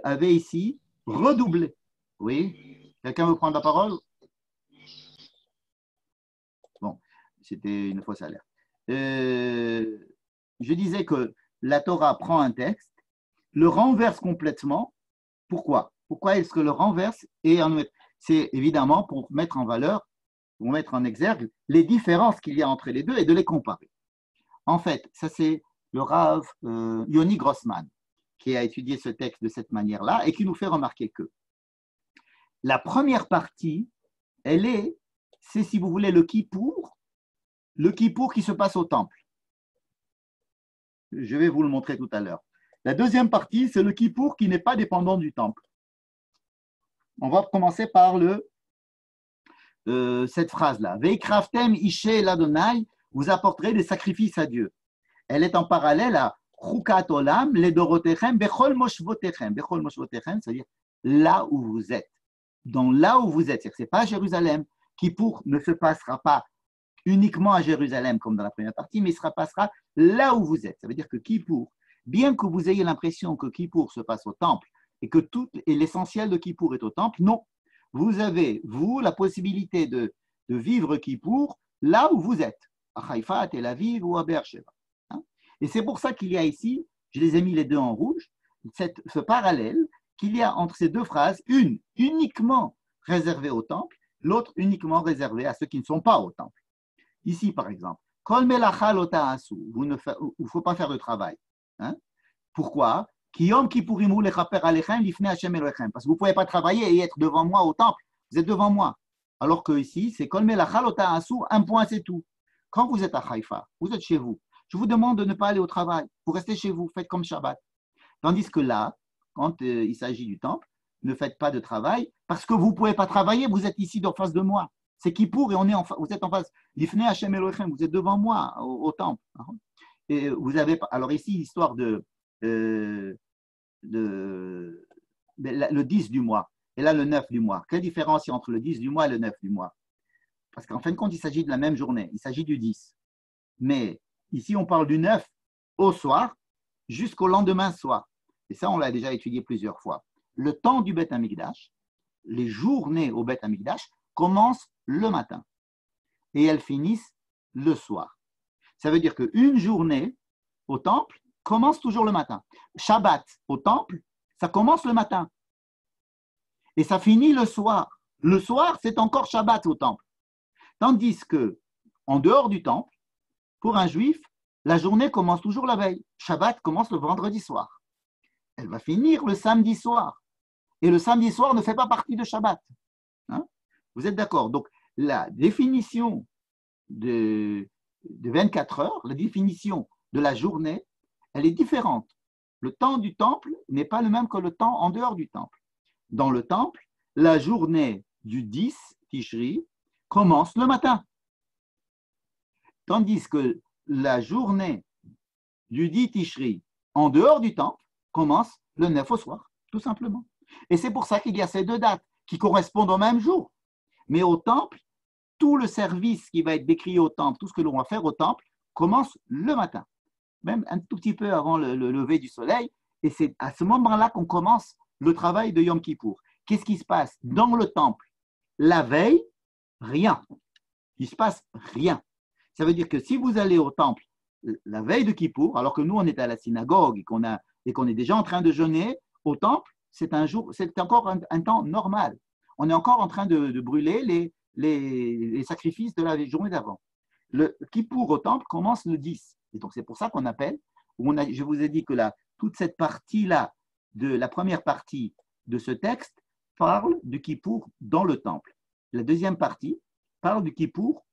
avait ici redoublé. Oui? Quelqu'un veut prendre la parole? Bon, c'était une fausse alerte. Je disais que la Torah prend un texte, le renverse complètement. Pourquoi? Pourquoi est-ce que le renverse? C'est évidemment pour mettre en valeur, pour mettre en exergue les différences qu'il y a entre les deux et de les comparer. En fait, ça c'est le Rav Yoni Grossman qui a étudié ce texte de cette manière-là et qui nous fait remarquer que la première partie, c'est si vous voulez le Kippour qui se passe au temple. Je vais vous le montrer tout à l'heure. La deuxième partie, c'est le Kippour qui n'est pas dépendant du temple. On va commencer par cette phrase-là. Veikraftem ishe l'Adonai, vous apporterez des sacrifices à Dieu. Elle est en parallèle à Chukat Olam, les Dorotechem, Bechol Moshvotechem. Bechol Moshvotechem, c'est-à-dire là où vous êtes. Donc là où vous êtes, c'est-à-dire que ce n'est pas à Jérusalem. Kippour ne se passera pas uniquement à Jérusalem, comme dans la première partie, mais il se passera là où vous êtes. Ça veut dire que Kippour, bien que vous ayez l'impression que Kippour se passe au temple et que l'essentiel de Kippour est au temple, non. Vous avez, vous, la possibilité de vivre Kippour là où vous êtes, à Haïfa, à Tel Aviv ou à Beersheba. Et c'est pour ça qu'il y a ici, je les ai mis les deux en rouge, ce parallèle qu'il y a entre ces deux phrases, une uniquement réservée au temple, l'autre uniquement réservée à ceux qui ne sont pas au temple. Ici, par exemple, Kol melacha lo ta'asu, il ne faut pas faire de travail. Pourquoi? Parce que vous ne pouvez pas travailler et être devant moi au temple. Vous êtes devant moi. Alors que ici, c'est Kol melacha lo ta'asu, un point, c'est tout. Quand vous êtes à Haïfa, vous êtes chez vous. Je vous demande de ne pas aller au travail. Vous restez chez vous, faites comme Shabbat. Tandis que là, quand il s'agit du temple, ne faites pas de travail parce que vous ne pouvez pas travailler, vous êtes ici en face de moi. C'est Kippour et vous êtes en face. L'Ifnei Hashem Elohim, vous êtes devant moi au temple. Et vous avez, alors ici, l'histoire le 10 du mois et là le 9 du mois. Quelle différence il y a entre le 10 du mois et le 9 du mois? Parce qu'en fin de compte, il s'agit de la même journée. Il s'agit du 10. Mais ici, on parle du 9 au soir jusqu'au lendemain soir. Et ça, on l'a déjà étudié plusieurs fois. Le temps du Beth Amikdash, les journées au Beth Amikdash, commencent le matin et elles finissent le soir. Ça veut dire qu'une journée au temple commence toujours le matin. Shabbat au temple, ça commence le matin et ça finit le soir. Le soir, c'est encore Shabbat au temple. Tandis que, en dehors du temple, pour un juif, la journée commence toujours la veille. Shabbat commence le vendredi soir. Elle va finir le samedi soir. Et le samedi soir ne fait pas partie de Shabbat. Vous êtes d'accord? Donc, la définition de 24 heures, la définition de la journée, elle est différente. Le temps du temple n'est pas le même que le temps en dehors du temple. Dans le temple, la journée du 10 Tishri commence le matin. Tandis que la journée du 10 Tishri en dehors du temple commence le 9 au soir, tout simplement. Et c'est pour ça qu'il y a ces deux dates qui correspondent au même jour. Mais au temple, tout le service qui va être décrit au temple, tout ce que l'on va faire au temple, commence le matin, même un tout petit peu avant le lever du soleil. Et c'est à ce moment-là qu'on commence le travail de Yom Kippour. Qu'est-ce qui se passe dans le temple? La veille, rien. Il ne se passe rien. Ça veut dire que si vous allez au temple la veille de Kippour, alors que nous, on est à la synagogue et qu'on est déjà en train de jeûner, au temple, c'est encore un temps normal. On est encore en train de brûler les sacrifices de la journée d'avant. Le Kippour au temple commence le 10. Et donc, c'est pour ça qu'on appelle, je vous ai dit que toute cette partie-là, de la première partie de ce texte, parle du Kippour dans le temple. La deuxième partie parle du Kippour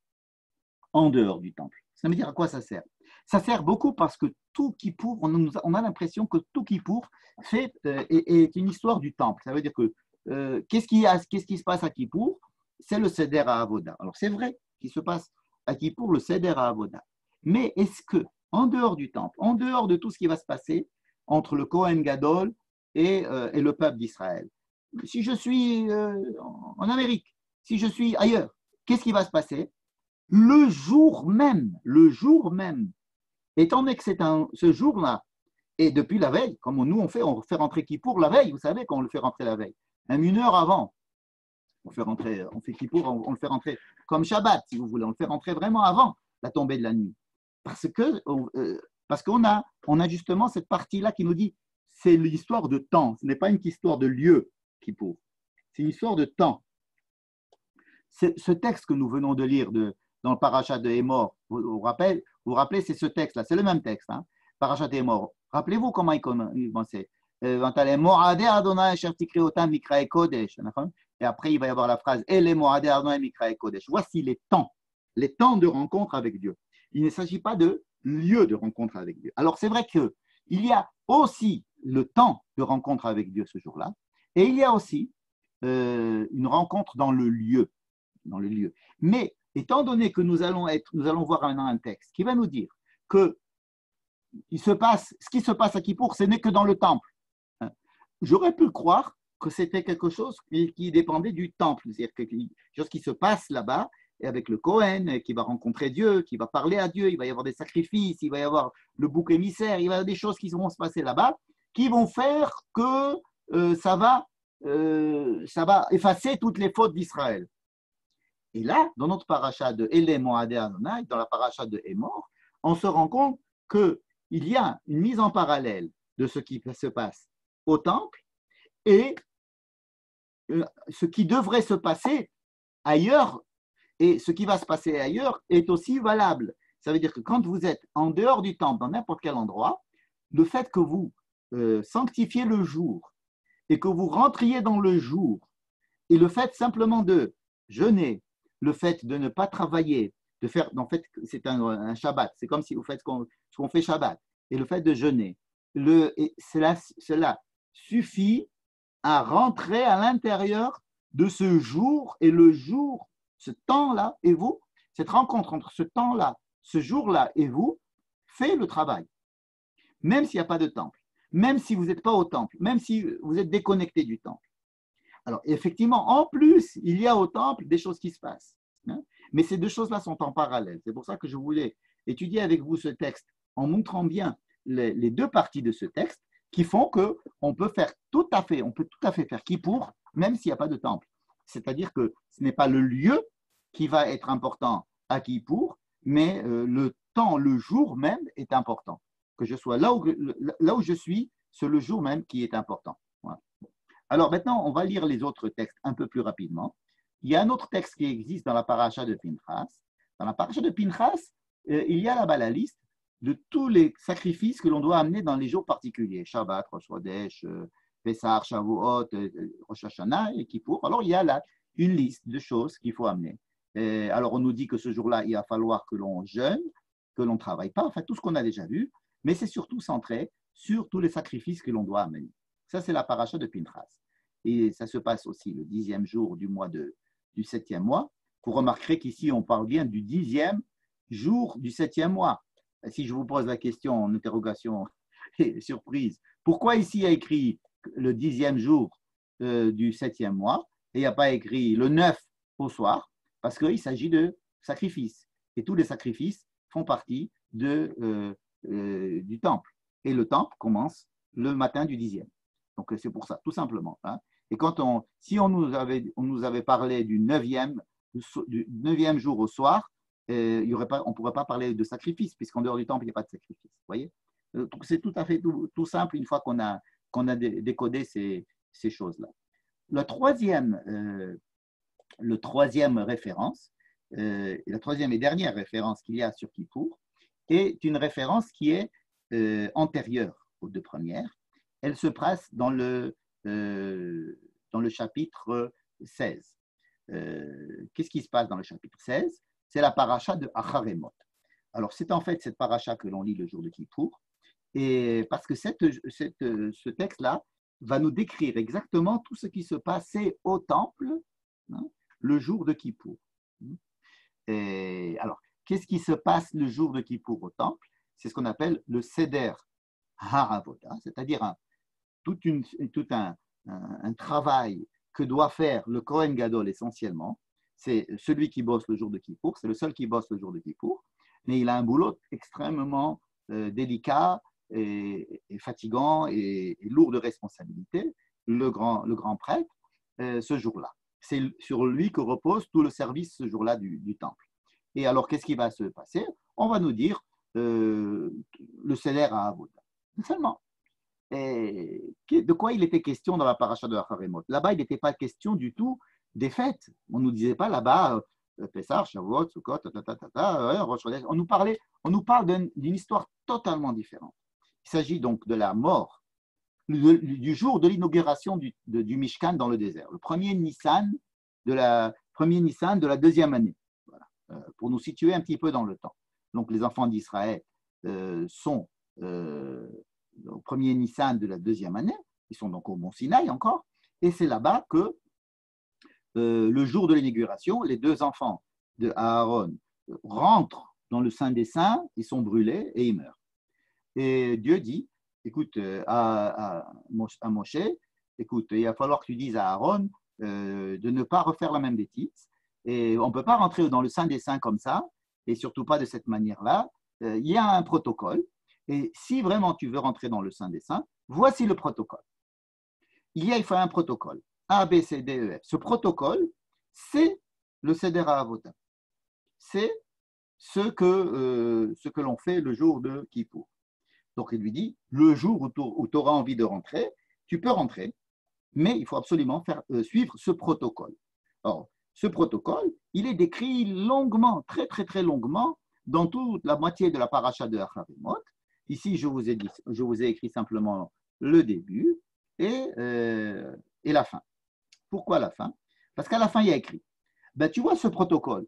en dehors du temple. Ça veut dire à quoi ça sert? Ça sert beaucoup parce que tout Kippour, on a l'impression que tout Kippour est une histoire du temple. Ça veut dire que qu'est-ce qui se passe à Kippour? C'est le Seder à Avoda. Alors c'est vrai qu'il se passe à Kippour le Seder à Avoda. Mais est-ce que, en dehors du temple, en dehors de tout ce qui va se passer entre le Kohen Gadol et le peuple d'Israël, si je suis en Amérique, si je suis ailleurs, qu'est-ce qui va se passer? Le jour même, étant donné que ce jour-là, et depuis la veille, comme nous on fait rentrer Kippour la veille, vous savez qu'on le fait rentrer la veille, même une heure avant, on fait Kippour, on le fait rentrer comme Shabbat, si vous voulez, on le fait rentrer vraiment avant la tombée de la nuit. Parce qu'on a justement cette partie-là qui nous dit, c'est l'histoire de temps, ce n'est pas une histoire de lieu, Kippour, c'est une histoire de temps. Ce texte que nous venons de lire de dans le parachat de Hémor, vous rappelez, c'est ce texte-là, c'est le même texte, hein, parachat de Hémor. Rappelez-vous comment il commençait. Et après, il va y avoir la phrase voici les temps de rencontre avec Dieu. Il ne s'agit pas de lieu de rencontre avec Dieu. Alors, c'est vrai qu'il y a aussi le temps de rencontre avec Dieu ce jour-là, et il y a aussi une rencontre dans le lieu. Mais étant donné que nous allons voir maintenant un texte qui va nous dire que ce qui se passe à Kippour, ce n'est que dans le temple. J'aurais pu croire que c'était quelque chose qui dépendait du temple, c'est-à-dire quelque chose qui se passe là-bas, et avec le Cohen, qui va rencontrer Dieu, qui va parler à Dieu, il va y avoir des sacrifices, il va y avoir le bouc émissaire, il va y avoir des choses qui vont se passer là-bas, qui vont faire que ça va effacer toutes les fautes d'Israël. Et là, dans notre paracha de Ele Moadé Adonai, dans la paracha de Hémor, on se rend compte qu'il y a une mise en parallèle de ce qui se passe au temple et ce qui devrait se passer ailleurs, et ce qui va se passer ailleurs est aussi valable. Ça veut dire que quand vous êtes en dehors du temple, dans n'importe quel endroit, le fait que vous sanctifiez le jour et que vous rentriez dans le jour, et le fait simplement de jeûner, le fait de ne pas travailler, de faire, en fait, c'est un Shabbat, c'est comme si vous faites ce qu'on fait Shabbat, et le fait de jeûner, cela suffit à rentrer à l'intérieur de ce jour, et le jour, ce temps-là et vous, cette rencontre entre ce temps-là, ce jour-là et vous, fait le travail. Même s'il n'y a pas de temple, même si vous n'êtes pas au temple, même si vous êtes déconnecté du temple. Alors, effectivement, en plus, il y a au temple des choses qui se passent. Hein, mais ces deux choses-là sont en parallèle. C'est pour ça que je voulais étudier avec vous ce texte en montrant bien les deux parties de ce texte qui font qu'on peut tout à fait faire Kippour, même s'il n'y a pas de temple. C'est-à-dire que ce n'est pas le lieu qui va être important à Kippour, mais le temps, le jour même est important. Que je sois là où je suis, c'est le jour même qui est important. Voilà. Alors maintenant, on va lire les autres textes un peu plus rapidement. Il y a un autre texte qui existe dans la paracha de Pinchas. Dans la paracha de Pinchas, il y a là-bas la liste de tous les sacrifices que l'on doit amener dans les jours particuliers. Shabbat, Rosh Chodesh, Pessah, Shavuot, Rosh Hashanah et Kippour. Alors il y a là une liste de choses qu'il faut amener. Alors on nous dit que ce jour-là, il va falloir que l'on jeûne, que l'on ne travaille pas, enfin tout ce qu'on a déjà vu, mais c'est surtout centré sur tous les sacrifices que l'on doit amener. Ça, c'est la paracha de Pinchas. Et ça se passe aussi le 10e jour du 7e mois. Vous remarquerez qu'ici, on parle bien du 10e jour du 7e mois. Et si je vous pose la question en interrogation et surprise, pourquoi ici il y a écrit le 10e jour du 7e mois et il n'y a pas écrit le 9 au soir? Parce qu'il s'agit de sacrifices. Et tous les sacrifices font partie du temple. Et le temple commence le matin du 10e. Donc c'est pour ça, tout simplement. Hein. Et si on nous avait parlé du 9e jour au soir, on ne pourrait pas parler de sacrifice, puisqu'en dehors du temple, il n'y a pas de sacrifice. Vous voyez? Donc c'est tout à fait tout simple une fois qu'on a décodé ces choses-là. La troisième référence, la troisième et dernière référence qu'il y a sur Kippour, est une référence qui est antérieure aux deux premières. Elle se passe dans le chapitre 16. Qu'est-ce qui se passe dans le chapitre 16? C'est la paracha de Acharemot. Alors, c'est en fait cette paracha que l'on lit le jour de Kippour, et parce que ce texte-là va nous décrire exactement tout ce qui se passait au temple, hein, le jour de Kippour. Et alors, qu'est-ce qui se passe le jour de Kippour au temple? C'est ce qu'on appelle le Seder HaAvoda, c'est-à-dire tout un travail que doit faire le Kohen Gadol essentiellement. C'est celui qui bosse le jour de Kippour, c'est le seul qui bosse le jour de Kippour, mais il a un boulot extrêmement délicat et fatigant et lourd de responsabilité, le grand prêtre, ce jour-là. C'est sur lui que repose tout le service ce jour-là du temple. Et alors, qu'est-ce qui va se passer? On va nous dire le Seder HaAvoda. Seulement. Et de quoi il était question dans la paracha de Acharemot? Là-bas, il n'était pas question du tout des fêtes. On ne nous disait pas là-bas, Pessah, Shavuot, Sukkot, Rosh Chodesh. On nous parle d'une histoire totalement différente. Il s'agit donc de la mort, du jour de l'inauguration du Mishkan dans le désert, le premier Nissan de la deuxième année, voilà, pour nous situer un petit peu dans le temps. Donc les enfants d'Israël sont au premier Nissan de la deuxième année, ils sont donc au Mont Sinaï encore, et c'est là-bas que le jour de l'inauguration, les deux enfants de Aaron rentrent dans le Saint des Saints, ils sont brûlés et ils meurent. Et Dieu dit, écoute, à Moshe, écoute, il va falloir que tu dises à Aaron de ne pas refaire la même bêtise. Et on ne peut pas rentrer dans le Saint des Saints comme ça, et surtout pas de cette manière-là. Il y a un protocole. Et si vraiment tu veux rentrer dans le Saint des Saints, voici le protocole. Il faut un protocole. A, B, C, D, E, F. Ce protocole, c'est le Seder HaAvodah. C'est ce que l'on fait le jour de Kippour. Donc il lui dit, le jour où tu auras envie de rentrer, tu peux rentrer, mais il faut absolument suivre ce protocole. Or, ce protocole, il est décrit longuement, très très très longuement, dans toute la moitié de la paracha de Acharemot. Ici, je vous ai écrit simplement le début et la fin. Pourquoi la fin? Parce qu'à la fin, il y a écrit, tu vois ce protocole,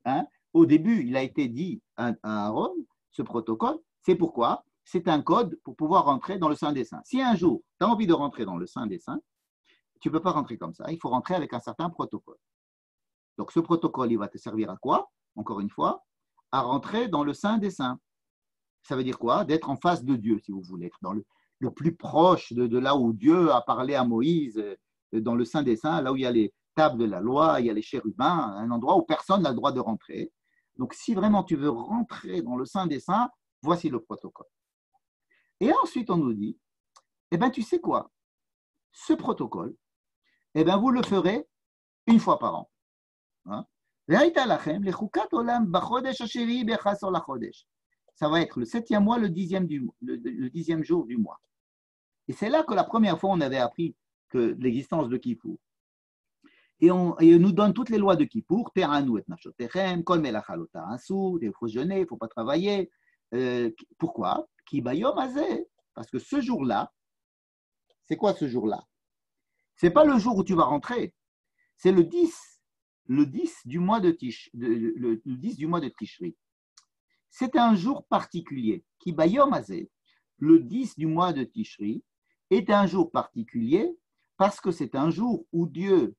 hein, au début, il a été dit à Aaron, ce protocole, c'est pourquoi c'est un code pour pouvoir rentrer dans le Saint des Saints. Si un jour, tu as envie de rentrer dans le Saint des Saints, tu ne peux pas rentrer comme ça, il faut rentrer avec un certain protocole. Donc ce protocole, il va te servir à quoi? Encore une fois, à rentrer dans le Saint des Saints. Ça veut dire quoi? D'être en face de Dieu, si vous voulez, être dans le plus proche de là où Dieu a parlé à Moïse, dans le Saint des Saints, là où il y a les tables de la loi, il y a les chérubins, un endroit où personne n'a le droit de rentrer. Donc si vraiment tu veux rentrer dans le Saint des Saints, voici le protocole. Et ensuite, on nous dit, tu sais quoi? Ce protocole, vous le ferez une fois par an. Hein? Ça va être le 7e mois, le 10e jour du mois. Et c'est là que la première fois, on avait appris que l'existence de Kippour. Et on nous donne toutes les lois de Kippour. Il faut jeûner, il ne faut pas travailler. Pourquoi? Parce que ce jour-là, c'est quoi ce jour-là? Ce n'est pas le jour où tu vas rentrer, c'est le 10 du mois de Tishri. C'est un jour particulier. Le 10 du mois de Tishri est un jour particulier parce que c'est un jour où Dieu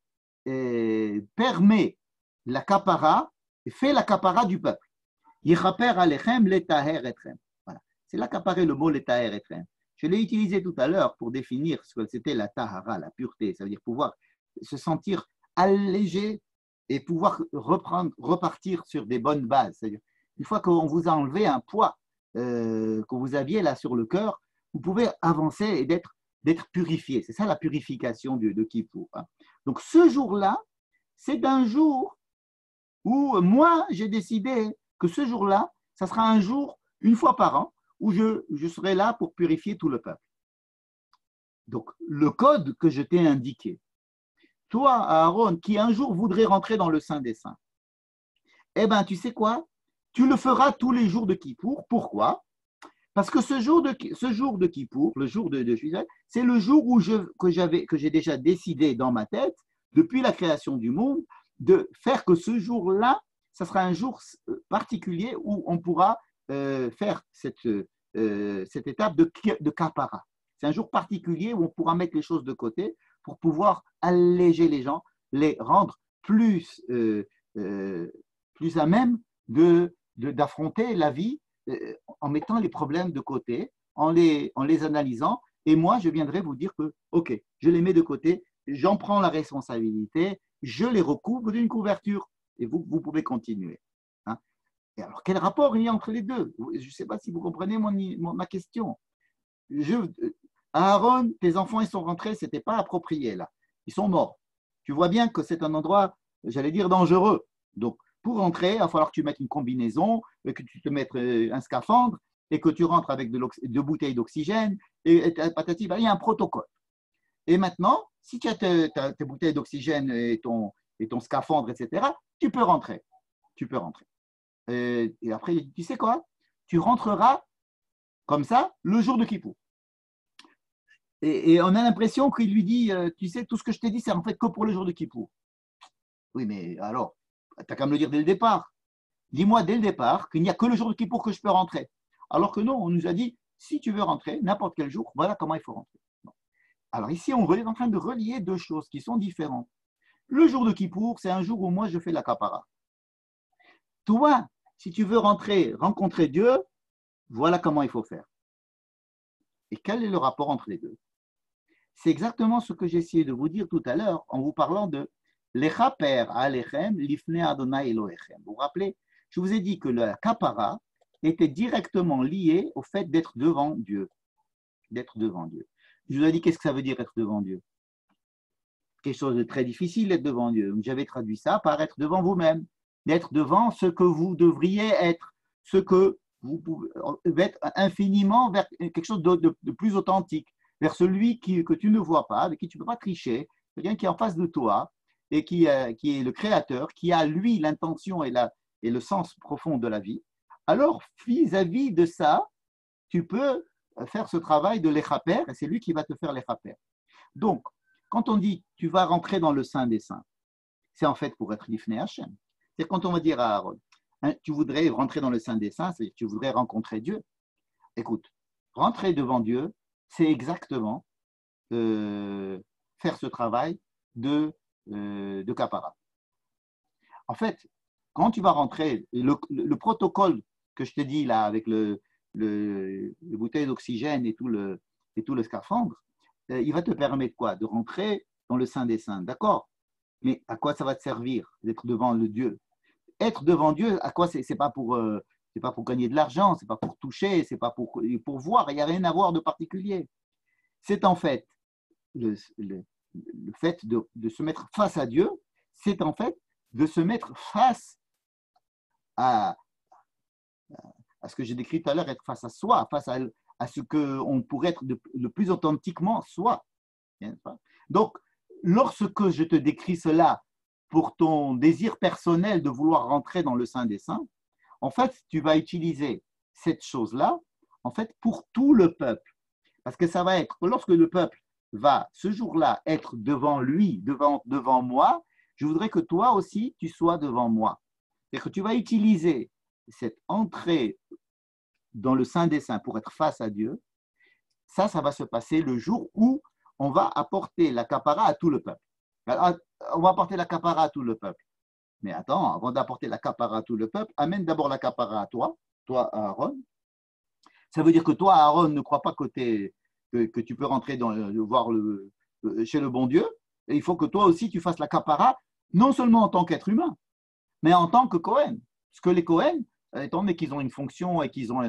permet la kapara, fait la kapara du peuple. Yichaper alechem letaher etchem. Voilà. C'est là qu'apparaît le mot letaher etchem. Je l'ai utilisé tout à l'heure pour définir ce que c'était la tahara, la pureté. Ça veut dire pouvoir se sentir allégé et pouvoir repartir sur des bonnes bases. C'est-à-dire, une fois qu'on vous a enlevé un poids que vous aviez là sur le cœur, vous pouvez avancer et d'être purifié. C'est ça la purification de Kippour. Hein. Donc ce jour-là, c'est un jour où moi, j'ai décidé que ce jour-là, ça sera un jour, une fois par an, où je serai là pour purifier tout le peuple. Donc le code que je t'ai indiqué, toi, Aaron, qui un jour voudrais rentrer dans le Saint des Saints, tu sais quoi? Tu le feras tous les jours de Kippour. Pourquoi? Parce que ce jour de Kippour, le jour de Juillet, c'est le jour où que j'ai déjà décidé dans ma tête, depuis la création du monde, de faire que ce jour-là, ça sera un jour particulier où on pourra faire cette étape de kapara. C'est un jour particulier où on pourra mettre les choses de côté pour pouvoir alléger les gens, les rendre plus à même d'affronter la vie en mettant les problèmes de côté, en les analysant. Et moi, je viendrai vous dire que, OK, je les mets de côté, j'en prends la responsabilité, je les recouvre d'une couverture. Et vous pouvez continuer. Hein. Et alors, quel rapport il y a entre les deux? Je ne sais pas si vous comprenez ma question. Aaron, tes enfants, ils sont rentrés, ce n'était pas approprié là. Ils sont morts. Tu vois bien que c'est un endroit, j'allais dire, dangereux. Donc, pour rentrer, il va falloir que tu mettes une combinaison, que tu te mettes un scaphandre et que tu rentres avec deux bouteilles d'oxygène. Et patati, il y a un protocole. Et maintenant, si tu as tes bouteilles d'oxygène et ton scaphandre, etc., tu peux rentrer. Tu peux rentrer. Et après, il dit, tu sais quoi? Tu rentreras comme ça le jour de Kippour. Et on a l'impression qu'il lui dit, tu sais, tout ce que je t'ai dit, c'est en fait que pour le jour de Kippour. Oui, mais alors, tu n'as qu'à me le dire dès le départ. Dis-moi dès le départ qu'il n'y a que le jour de Kippour que je peux rentrer. Alors que non, on nous a dit, si tu veux rentrer, n'importe quel jour, voilà comment il faut rentrer. Bon. Alors ici, on est en train de relier deux choses qui sont différentes. Le jour de Kippour, c'est un jour où moi, je fais la kapara. Toi, si tu veux rentrer, rencontrer Dieu, voilà comment il faut faire. Et quel est le rapport entre les deux? C'est exactement ce que j'ai essayé de vous dire tout à l'heure en vous parlant de l'echaper alechem lifnei Adonai Elohechem. Vous vous rappelez, je vous ai dit que la kapara était directement liée au fait d'être devant Dieu. D'être devant Dieu. Je vous ai dit qu'est-ce que ça veut dire être devant Dieu? Quelque chose de très difficile d'être devant Dieu. J'avais traduit ça par être devant vous-même, d'être devant ce que vous devriez être, ce que vous pouvez être infiniment vers quelque chose de plus authentique, vers celui que tu ne vois pas, avec qui tu ne peux pas tricher, quelqu'un qui est en face de toi et qui est le créateur, qui a lui l'intention et le sens profond de la vie. Alors, vis-à-vis de ça, tu peux faire ce travail de l'échaper et c'est lui qui va te faire l'échaper. Donc, quand on dit tu vas rentrer dans le Saint des Saints, c'est en fait pour être l'ifnei Hachem. C'est quand on va dire à Aaron, hein, tu voudrais rentrer dans le Saint des Saints, c'est-à-dire tu voudrais rencontrer Dieu. Écoute, rentrer devant Dieu, c'est exactement faire ce travail de kapara. En fait, quand tu vas rentrer, le protocole que je te dis là, avec le bouteille d'oxygène et tout le scaphandre, il va te permettre quoi? De rentrer dans le Saint des Saints, d'accord? Mais à quoi ça va te servir d'être devant le Dieu? Être devant Dieu, à quoi? C'est pas pour gagner de l'argent, c'est pas pour toucher, c'est pas pour voir, il n'y a rien à voir de particulier. C'est en fait le fait de se mettre face à Dieu, c'est en fait de se mettre face à ce que j'ai décrit tout à l'heure, être face à soi, face à ce qu'on pourrait être le plus authentiquement soi. Donc, lorsque je te décris cela pour ton désir personnel de vouloir rentrer dans le Saint des Saints, en fait, tu vas utiliser cette chose-là en fait, pour tout le peuple. Parce que ça va être, lorsque le peuple va ce jour-là être devant lui, devant moi, je voudrais que toi aussi, tu sois devant moi. C'est-à-dire que tu vas utiliser cette entrée dans le Saint des Saints pour être face à Dieu. Ça va se passer le jour où on va apporter la kapara à tout le peuple. Alors, on va apporter la kapara à tout le peuple. Mais attends, avant d'apporter la kapara à tout le peuple, amène d'abord la kapara à toi Aaron. Ça veut dire que toi, Aaron, ne crois pas que tu peux rentrer voir chez le bon Dieu. Et il faut que toi aussi, tu fasses la kapara, non seulement en tant qu'être humain, mais en tant que Kohen. Parce que les Kohen, étant donné qu'ils ont une fonction et qu'ils ont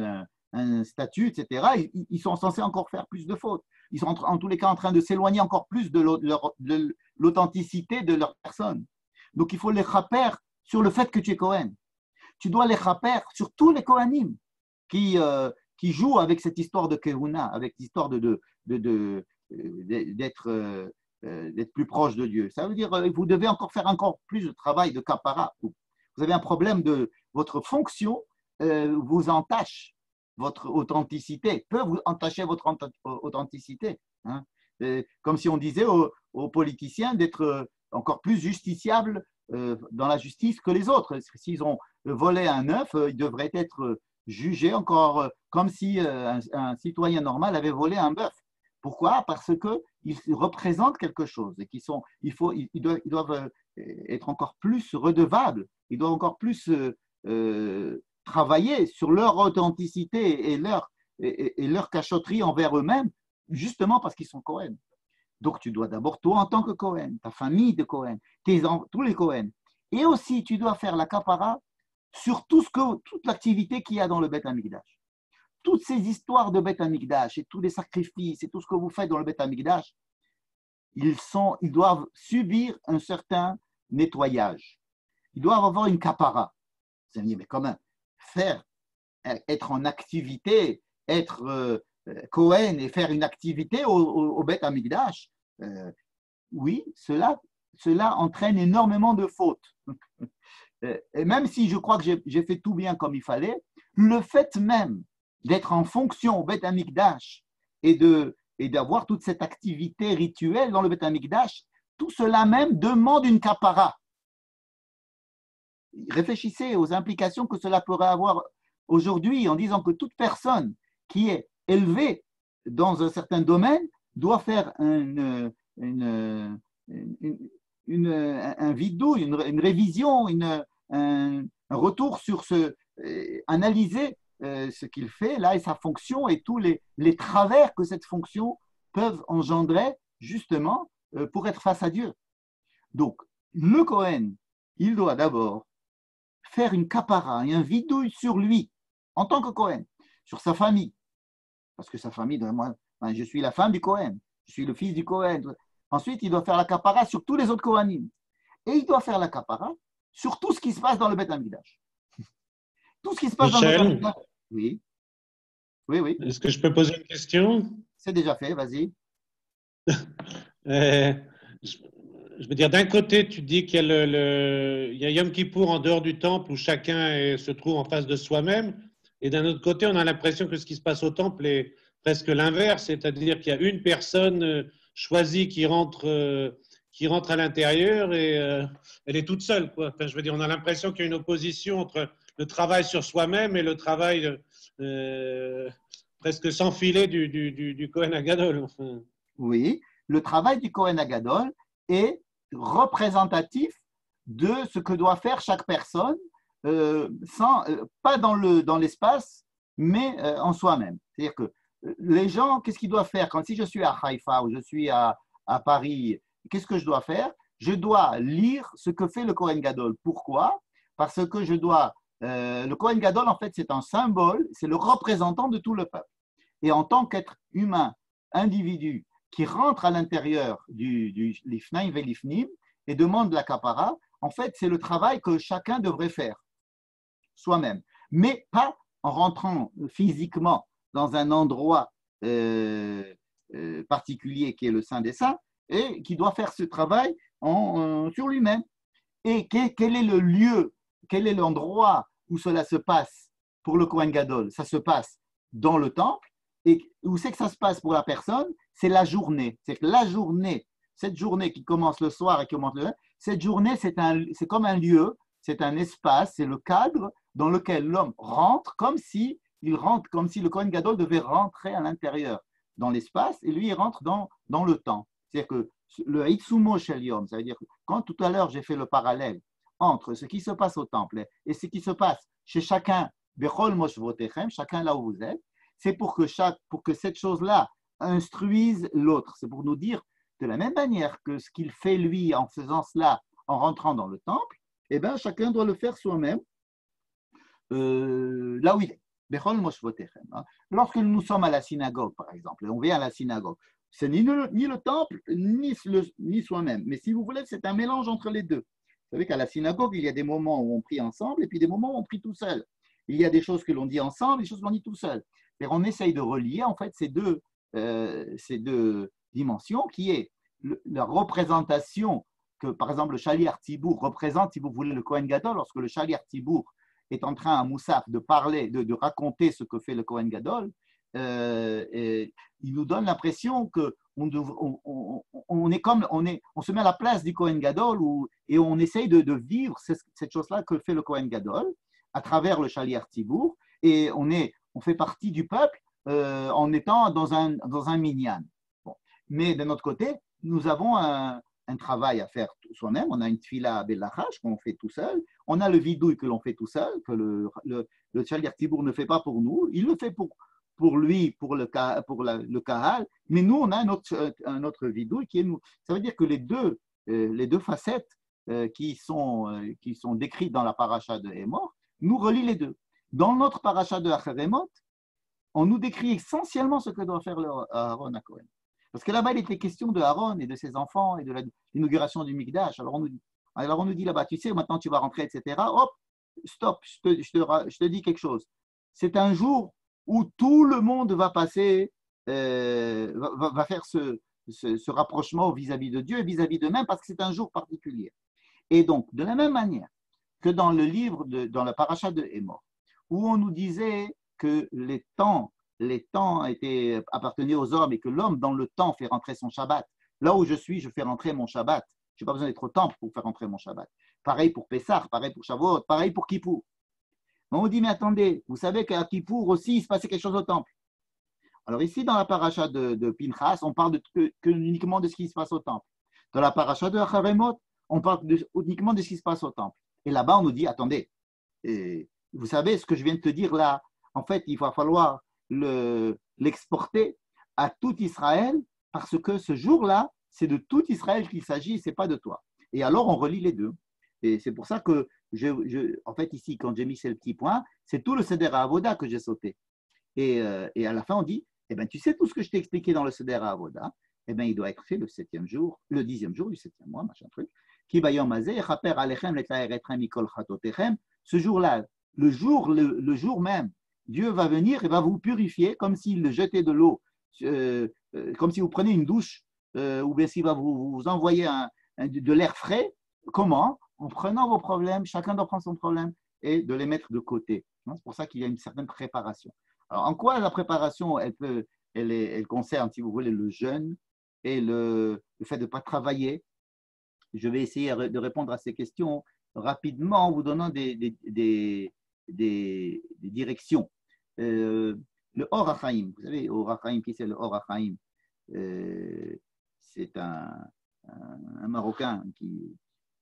un statut, etc., ils sont censés encore faire plus de fautes. Ils sont en tous les cas en train de s'éloigner encore plus de l'authenticité de leur personne. Donc, il faut les rappeler sur le fait que tu es Kohen. Tu dois les rappeler sur tous les Kohanim qui jouent avec cette histoire de Kehuna, avec l'histoire d'être plus proche de Dieu. Ça veut dire que vous devez encore faire encore plus de travail de kapara. Vous avez un problème de votre fonction, vous entache votre authenticité, peut vous entacher votre authenticité. Hein. Comme si on disait aux politiciens d'être encore plus justiciables dans la justice que les autres. S'ils ont volé un œuf, ils devraient être jugés encore comme si un citoyen normal avait volé un bœuf. Pourquoi? Parce qu'ils représentent quelque chose et ils doivent être encore plus redevables, ils doivent encore plus travailler sur leur authenticité et leur cachotterie envers eux-mêmes, justement parce qu'ils sont Kohen. Donc, tu dois d'abord, toi en tant que Kohen, ta famille de Kohen, tous les Kohen, et aussi tu dois faire la kapara sur toute l'activité qu'il y a dans le Beth Amikdash. Toutes ces histoires de Beth Amikdash et tous les sacrifices et tout ce que vous faites dans le Beth Amikdash, ils doivent subir un certain nettoyage. Ils doivent avoir une kapara. Vous allez me dire, mais comment être en activité, être Kohen et faire une activité au Beth Amikdash, oui, cela entraîne énormément de fautes. et même si je crois que j'ai fait tout bien comme il fallait, le fait même d'être en fonction au Beth Amikdash et d'avoir toute cette activité rituelle dans le Beth Amikdash, tout cela même demande une kapara. Réfléchissez aux implications que cela pourrait avoir aujourd'hui en disant que toute personne qui est élevée dans un certain domaine doit faire un vidou, une révision, un retour sur analyser ce qu'il fait là et sa fonction et tous les travers que cette fonction peuvent engendrer justement pour être face à Dieu. Donc, le Kohen, il doit d'abord faire une kapara et un vidouille sur lui, en tant que Kohen, sur sa famille. Parce que sa famille, moi, je suis la femme du Kohen, je suis le fils du Kohen. Ensuite, il doit faire la kapara sur tous les autres Kohanim. Et il doit faire la kapara sur tout ce qui se passe dans le Beth Amikdash. Tout ce qui se passe dans le Beth Michel, Amikdash. Oui, oui, oui. est-ce que je peux poser une question? C'est déjà fait, vas-y. Euh, je, je veux dire, d'un côté, tu dis qu'il y a, il y a Yom Kippour en dehors du temple où chacun se trouve en face de soi-même. Et d'un autre côté, on a l'impression que ce qui se passe au temple est presque l'inverse, c'est-à-dire qu'il y a une personne choisie qui rentre à l'intérieur et elle est toute seule, quoi. Enfin, je veux dire, on a l'impression qu'il y a une opposition entre le travail sur soi-même et le travail presque sans filet du Kohen Agadol. Enfin. Oui, le travail du Kohen Agadol est représentatif de ce que doit faire chaque personne, pas dans l'espace, mais en soi-même. C'est-à-dire que les gens, qu'est-ce qu'ils doivent faire? Si je suis à Haïfa ou je suis à Paris, qu'est-ce que je dois faire? Je dois lire ce que fait le Kohen Gadol. Pourquoi? Parce que le Kohen Gadol, en fait, c'est un symbole, c'est le représentant de tout le peuple. Et en tant qu'être humain, individu, qui rentre à l'intérieur du Lifnaim Velifnim et demande la kapara, en fait, c'est le travail que chacun devrait faire soi-même, mais pas en rentrant physiquement dans un endroit particulier qui est le Saint des Saints et qui doit faire ce travail sur lui-même. Et quel est le lieu, quel est l'endroit où cela se passe pour le Kohen Gadol? Ça se passe dans le temple. Et où c'est que ça se passe pour la personne? C'est la journée. C'est que la journée, cette journée qui commence le soir et qui commence cette journée, c'est comme un lieu, c'est un espace, c'est le cadre dans lequel l'homme rentre comme si le Kohen Gadol devait rentrer à l'intérieur dans l'espace et lui il rentre dans le temps. C'est-à-dire que le Hitsumo Shel Yom, ça veut dire que quand tout à l'heure j'ai fait le parallèle entre ce qui se passe au temple et ce qui se passe chez chacun, Bechol Moshvotechem, chacun là où vous êtes, c'est pour que cette chose-là instruise l'autre. C'est pour nous dire, de la même manière que ce qu'il fait lui en faisant cela, en rentrant dans le temple, eh bien, chacun doit le faire soi-même là où il est. Lorsque nous sommes à la synagogue, par exemple, et on vient à la synagogue, c'est ni le temple, ni soi-même. Mais si vous voulez, c'est un mélange entre les deux. Vous savez qu'à la synagogue, il y a des moments où on prie ensemble et puis des moments où on prie tout seul. Il y a des choses que l'on dit ensemble, des choses que l'on dit tout seul. On essaye de relier en fait ces deux dimensions qui est la représentation que, par exemple, le Shaliach Tzibour représente, si vous voulez, le Kohen Gadol, lorsque le Shaliach Tzibour est en train à Moussaf de parler, de raconter ce que fait le Kohen Gadol, il nous donne l'impression que on se met à la place du Kohen Gadol et on essaye de vivre cette chose-là que fait le Kohen Gadol à travers le Shaliach Tzibour et on fait partie du peuple en étant dans un minyan. Bon. Mais d'un autre côté, nous avons un travail à faire soi-même. On a une tfila belachash qu'on fait tout seul. On a le vidouille que l'on fait tout seul, que le Shaliach Tzibour ne fait pas pour nous. Il le fait pour lui, pour le kahal. Mais nous, on a un autre vidouille qui est nous. Ça veut dire que les deux facettes qui sont décrites dans la paracha de Hémor nous relient les deux. Dans notre paracha de Acheremot, on nous décrit essentiellement ce que doit faire Aaron à Cohen. Parce que là-bas, il était question de Aaron et de ses enfants et de l'inauguration du Mikdash. Alors on nous dit là-bas, tu sais, maintenant tu vas rentrer, etc. Hop, stop, je te dis quelque chose. C'est un jour où tout le monde va passer, va faire ce rapprochement vis-à-vis de Dieu et vis-à-vis d'eux-mêmes parce que c'est un jour particulier. Et donc, de la même manière que dans le livre, dans la paracha de Hémor, où on nous disait que les temps appartenaient aux hommes et que l'homme, dans le temps, fait rentrer son Shabbat. Là où je suis, je fais rentrer mon Shabbat. Je n'ai pas besoin d'être au temple pour faire rentrer mon Shabbat. Pareil pour Pessah, pareil pour Shavuot, pareil pour Kippour. On dit, mais attendez, vous savez qu'à Kippour aussi, il se passait quelque chose au temple. Alors ici, dans la paracha de Pinchas, on parle uniquement de ce qui se passe au temple. Dans la paracha de Acharemot, on parle uniquement de ce qui se passe au temple. Et là-bas, on nous dit, attendez, vous savez ce que je viens de te dire là, en fait, il va falloir l'exporter à tout Israël parce que ce jour-là, c'est de tout Israël qu'il s'agit, ce n'est pas de toi. Et alors, on relie les deux. Et c'est pour ça que, en fait, ici, quand j'ai mis ces petits points, c'est tout le Seder Avoda que j'ai sauté. Et à la fin, on dit, eh ben, tu sais tout ce que je t'ai expliqué dans le Seder Avoda, eh ben, il doit être fait le 7e jour, le 10e jour du 7e mois, machin truc. Ce jour-là, le jour même, Dieu va venir et va vous purifier comme s'il jetait de l'eau, comme si vous prenez une douche, ou bien s'il va vous envoyer de l'air frais. Comment? En prenant vos problèmes, chacun doit prendre son problème et de les mettre de côté. C'est pour ça qu'il y a une certaine préparation. Alors, en quoi la préparation, elle concerne, si vous voulez, le jeûne et le fait de ne pas travailler? Je vais essayer de répondre à ces questions rapidement en vous donnant des directions. Le Or HaChaim, vous savez, Or HaChaim, qui c'est le Or HaChaim? C'est un Marocain qui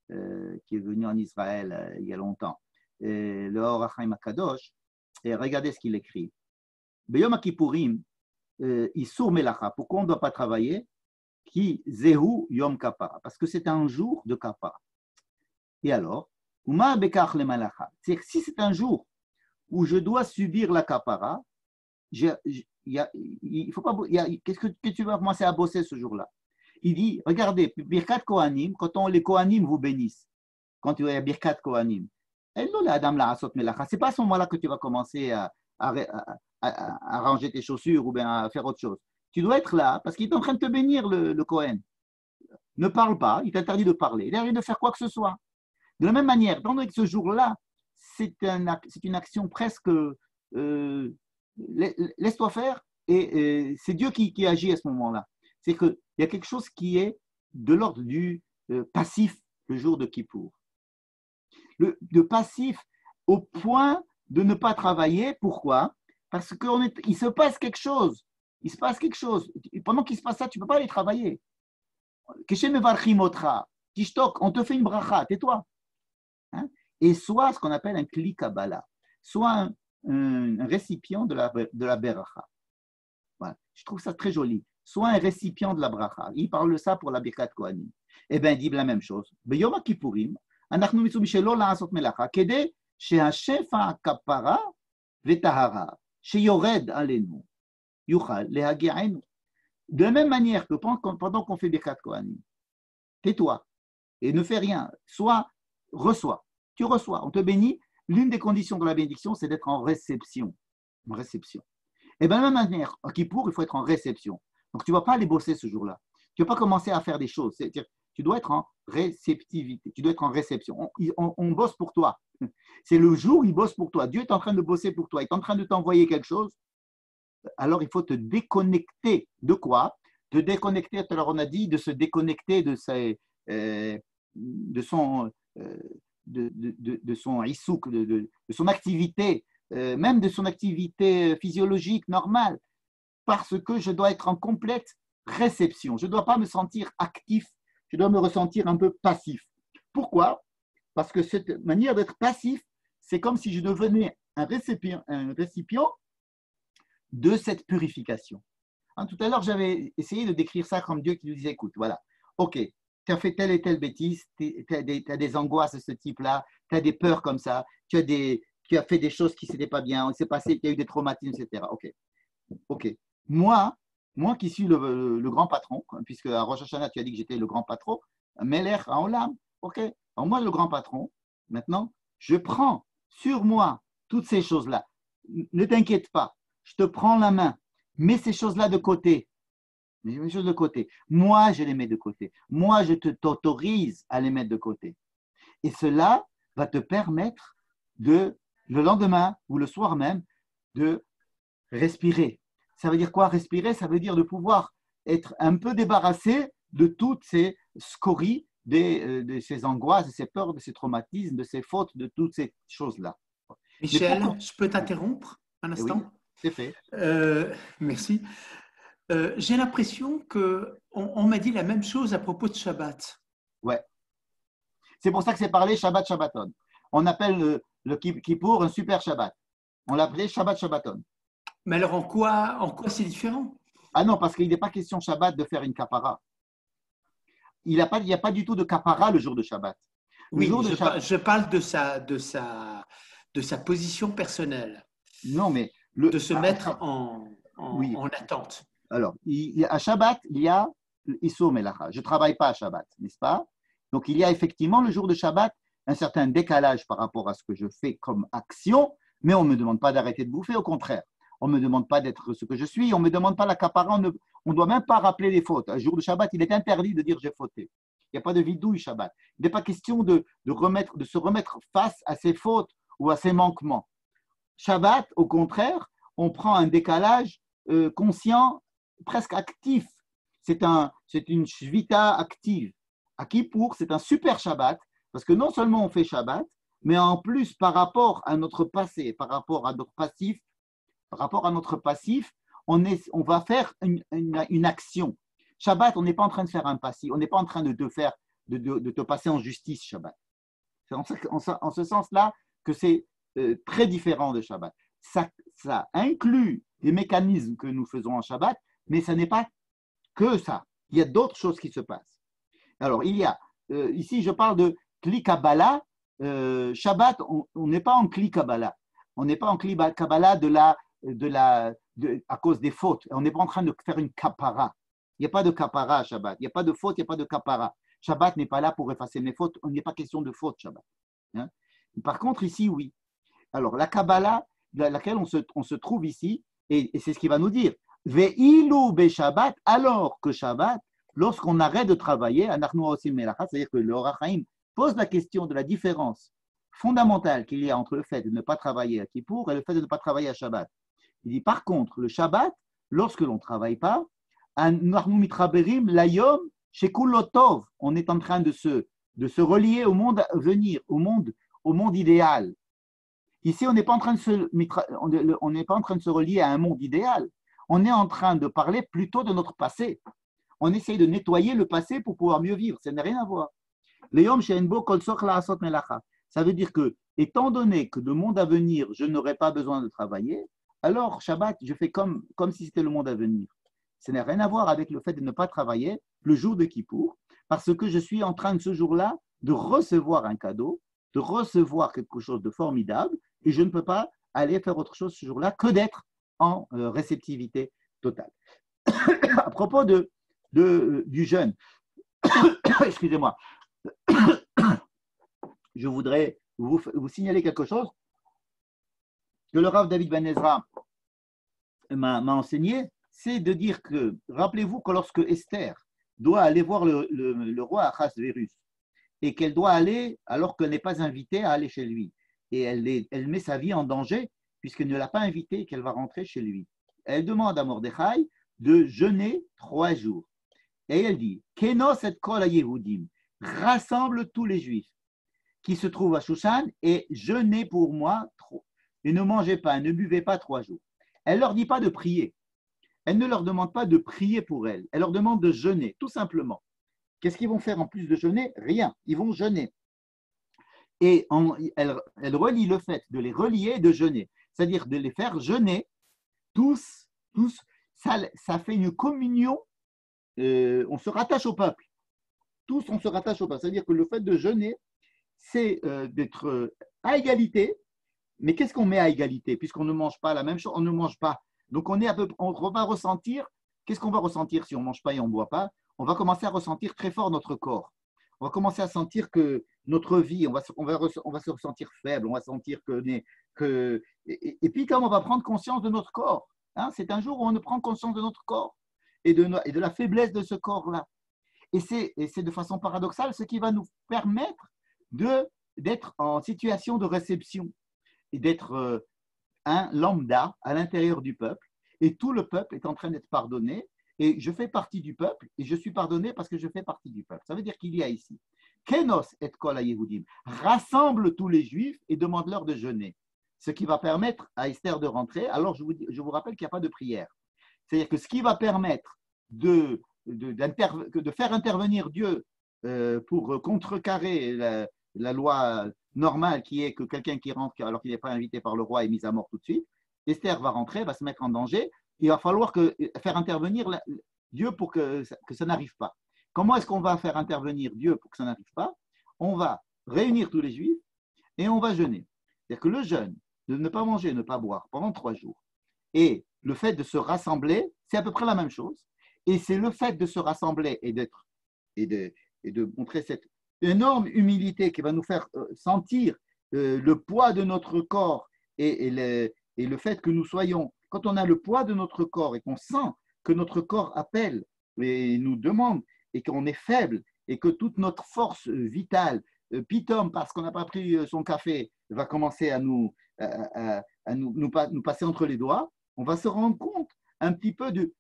est venu en Israël il y a longtemps. Le Or HaChaim HaKadosh, et regardez ce qu'il écrit. Beyom Kippourim, Isur Melacha, pourquoi on ne doit pas travailler? Qui Zehu Yom Kapara, parce que c'est un jour de Kapara. Et alors, Uma Bekach le Malacha, c'est-à-dire si c'est un jour où je dois subir la Kapara, il faut pas. Qu'est-ce que tu vas commencer à bosser ce jour-là? Il dit, regardez, Birkat Kohanim, quand les Kohanim vous bénissent, quand tu es à Birkat Kohanim, ce n'est pas à ce moment-là que tu vas commencer à ranger tes chaussures ou bien à faire autre chose. Tu dois être là parce qu'il est en train de te bénir, le Kohen. Ne parle pas, il t'interdit de parler, il t'interdit de faire quoi que ce soit. De la même manière, pendant que ce jour-là, c'est une action presque laisse-toi faire et c'est Dieu qui agit à ce moment-là. C'est qu'il y a quelque chose qui est de l'ordre du passif le jour de Kippour. De passif au point de ne pas travailler. Pourquoi? Parce qu'il se passe quelque chose. Il se passe quelque chose. Et pendant qu'il se passe ça, tu ne peux pas aller travailler. On te fait une bracha, tais-toi. Hein? Et soit ce qu'on appelle un kli kabbalah, soit un récipient de la beracha. Voilà. Je trouve ça très joli. Soit un récipient de la bracha. Il parle de ça pour la Birkat Kohanim. Eh bien, il dit la même chose. Beyom Kippourim, אנחנו מצווים שלא לעשות מלאכה, כדי שהשפע הכפרה וטהרה שיורד עלינו יוכל להגיענו. De la même manière que pendant qu'on fait Birkat Kohanim, tais-toi et ne fais rien, soit reçois. Tu reçois, on te bénit. L'une des conditions de la bénédiction, c'est d'être en réception. En réception. Et bien, de la même manière, à Kippour, il faut être en réception. Donc, tu ne vas pas aller bosser ce jour-là. Tu ne vas pas commencer à faire des choses. C'est-à-dire, tu dois être en réceptivité. Tu dois être en réception. On bosse pour toi. C'est le jour où il bosse pour toi. Dieu est en train de bosser pour toi. Il est en train de t'envoyer quelque chose. Alors, il faut te déconnecter. De quoi? Te déconnecter, alors on a dit, de se déconnecter de son issouk, de son activité, même de son activité physiologique normale, parce que je dois être en complète réception. Je ne dois pas me sentir actif, je dois me ressentir un peu passif. Pourquoi? Parce que cette manière d'être passif, c'est comme si je devenais un récipient de cette purification. Hein, tout à l'heure, j'avais essayé de décrire ça comme Dieu qui nous disait, écoute, voilà, ok, tu as fait telle et telle bêtise, tu as des angoisses de ce type-là, tu as des peurs comme ça, tu as fait des choses qui ne s'étaient pas bien, il s'est passé, tu as eu des traumatismes, etc. Ok. Moi qui suis le grand patron, puisque à Rosh Hashanah, tu as dit que j'étais le grand patron, Melech Haolam, ok. Alors moi, le grand patron, maintenant, je prends sur moi toutes ces choses-là. Ne t'inquiète pas, je te prends la main, mets ces choses-là de côté. Les choses de côté. Moi, je les mets de côté. Moi, je t'autorise à les mettre de côté. Et cela va te permettre le lendemain ou le soir même, de respirer. Ça veut dire quoi, respirer? Ça veut dire de pouvoir être un peu débarrassé de toutes ces scories, de ces angoisses, de ces peurs, de ces traumatismes, de ces fautes, de toutes ces choses-là. Michel, je peux t'interrompre un oui, instant? c'est fait. Merci. J'ai l'impression qu'on m'a dit la même chose à propos de Shabbat. Ouais. C'est pour ça que c'est parlé Shabbat Shabbaton. On appelle le Kippour un super Shabbat. On l'appelait Shabbat Shabbaton. Mais alors en quoi c'est différent? Ah non, parce qu'il n'est pas question Shabbat de faire une kapara. Il n'y a pas du tout de kapara le jour de Shabbat. Oui, je parle de sa position personnelle. Non, mais de se mettre oui. en attente. Alors, à Shabbat, il y a Issur Melacha. Je ne travaille pas à Shabbat, n'est-ce pas? Donc, il y a effectivement le jour de Shabbat un certain décalage par rapport à ce que je fais comme action, mais on ne me demande pas d'arrêter de bouffer, au contraire. On ne me demande pas d'être ce que je suis, on ne me demande pas la capara, on ne doit même pas rappeler les fautes. Un jour de Shabbat, il est interdit de dire j'ai fauté. Il n'y a pas de vidouille Shabbat. Il n'est pas question de se remettre face à ses fautes ou à ses manquements. Shabbat, au contraire, on prend un décalage conscient, presque actif. C'est une shvita active. À Kippour, c'est un super Shabbat, parce que non seulement on fait Shabbat, mais en plus, par rapport à notre passé, par rapport à notre passif, on va faire une action. Shabbat, on n'est pas en train de faire un passif, on n'est pas en train de te passer en justice, Shabbat. C'est en ce sens-là que c'est très différent de Shabbat. Ça inclut les mécanismes que nous faisons en Shabbat, mais ça n'est pas que ça. Il y a d'autres choses qui se passent. Alors, il y a, ici, je parle de Kli Kabbalah. Shabbat, on n'est pas en Kli Kabbalah. On n'est pas en Kli Kabbalah à cause des fautes. On n'est pas en train de faire une kapara. Il n'y a pas de kapara à Shabbat. Il n'y a pas de faute, il n'y a pas de kapara. Shabbat n'est pas là pour effacer mes fautes. Il n'est pas question de faute, Shabbat. Hein? Par contre, ici, oui. Alors, la Kabbalah, laquelle on se trouve ici, et c'est ce qu'il va nous dire. Ve'ilu be Shabbat, alors que Shabbat, lorsqu'on arrête de travailler, c'est-à-dire que le Or HaChaim pose la question de la différence fondamentale qu'il y a entre le fait de ne pas travailler à Kippour et le fait de ne pas travailler à Shabbat. Il dit par contre, le Shabbat, lorsque l'on ne travaille pas, on est en train de se relier au monde à venir, au monde idéal. Ici, on n'est pas en train de se relier à un monde idéal. On est en train de parler plutôt de notre passé. On essaye de nettoyer le passé pour pouvoir mieux vivre. Ça n'a rien à voir. Ça veut dire que, étant donné que le monde à venir, je n'aurai pas besoin de travailler, alors Shabbat, je fais comme si c'était le monde à venir. Ça n'a rien à voir avec le fait de ne pas travailler le jour de Kippour, parce que je suis en train de ce jour-là de recevoir un cadeau, de recevoir quelque chose de formidable, et je ne peux pas aller faire autre chose ce jour-là que d'être en réceptivité totale. À propos du jeûne, excusez-moi, je voudrais vous signaler quelque chose que le Rav David Ben Ezra m'a enseigné, c'est de dire que, rappelez-vous que lorsque Esther doit aller voir le roi Ahasverus, et qu'elle doit aller alors qu'elle n'est pas invitée à aller chez lui, et elle met sa vie en danger puisqu'elle ne l'a pas invitée et qu'elle va rentrer chez lui. Elle demande à Mordechai de jeûner 3 jours. Et elle dit, Kenos et kol ha-Yehudim, rassemble tous les Juifs qui se trouvent à Shushan et jeûnez pour moi, et ne mangez pas, ne buvez pas 3 jours. Elle ne leur dit pas de prier. Elle ne leur demande pas de prier pour elle. Elle leur demande de jeûner, tout simplement. Qu'est-ce qu'ils vont faire en plus de jeûner? Rien. Ils vont jeûner. Et elle relie le fait de les relier et de jeûner. C'est-à-dire de les faire jeûner tous. Ça fait une communion. On se rattache au peuple. Tous, on se rattache au peuple. C'est-à-dire que le fait de jeûner, c'est d'être à égalité. Mais qu'est-ce qu'on met à égalité? Puisqu'on ne mange pas la même chose, on ne mange pas. Donc, on va ressentir, qu'est-ce qu'on va ressentir si on ne mange pas et on ne boit pas? On va commencer à ressentir très fort notre corps. On va commencer à sentir que notre vie, on va se ressentir faible, on va sentir et puis quand on va prendre conscience de notre corps, hein, c'est un jour où on prend conscience de notre corps et de la faiblesse de ce corps-là. Et c'est de façon paradoxale ce qui va nous permettre de d'être en situation de réception et d'être un lambda à l'intérieur du peuple. Et tout le peuple est en train d'être pardonné. Et je fais partie du peuple et je suis pardonné parce que je fais partie du peuple. Ça veut dire qu'il y a ici Kenos et Kol Yehudim, rassemble tous les Juifs et demande-leur de jeûner. Ce qui va permettre à Esther de rentrer. Alors, je vous rappelle qu'il n'y a pas de prière. C'est-à-dire que ce qui va permettre de faire intervenir Dieu pour contrecarrer la loi normale qui est que quelqu'un qui rentre alors qu'il n'est pas invité par le roi est mis à mort tout de suite, Esther va rentrer, va se mettre en danger. Il va falloir faire intervenir Dieu pour que ça n'arrive pas. Comment est-ce qu'on va faire intervenir Dieu pour que ça n'arrive pas? On va réunir tous les Juifs et on va jeûner. C'est-à-dire que le jeûne, de ne pas manger, ne pas boire pendant 3 jours, et le fait de se rassembler, c'est à peu près la même chose. Et c'est le fait de se rassembler et de montrer cette énorme humilité qui va nous faire sentir le poids de notre corps et le fait que nous soyons, quand on a le poids de notre corps et qu'on sent que notre corps appelle et nous demande et qu'on est faible et que toute notre force vitale, Pitom, parce qu'on n'a pas pris son café, va commencer à nous passer entre les doigts, on va se rendre compte un petit peu de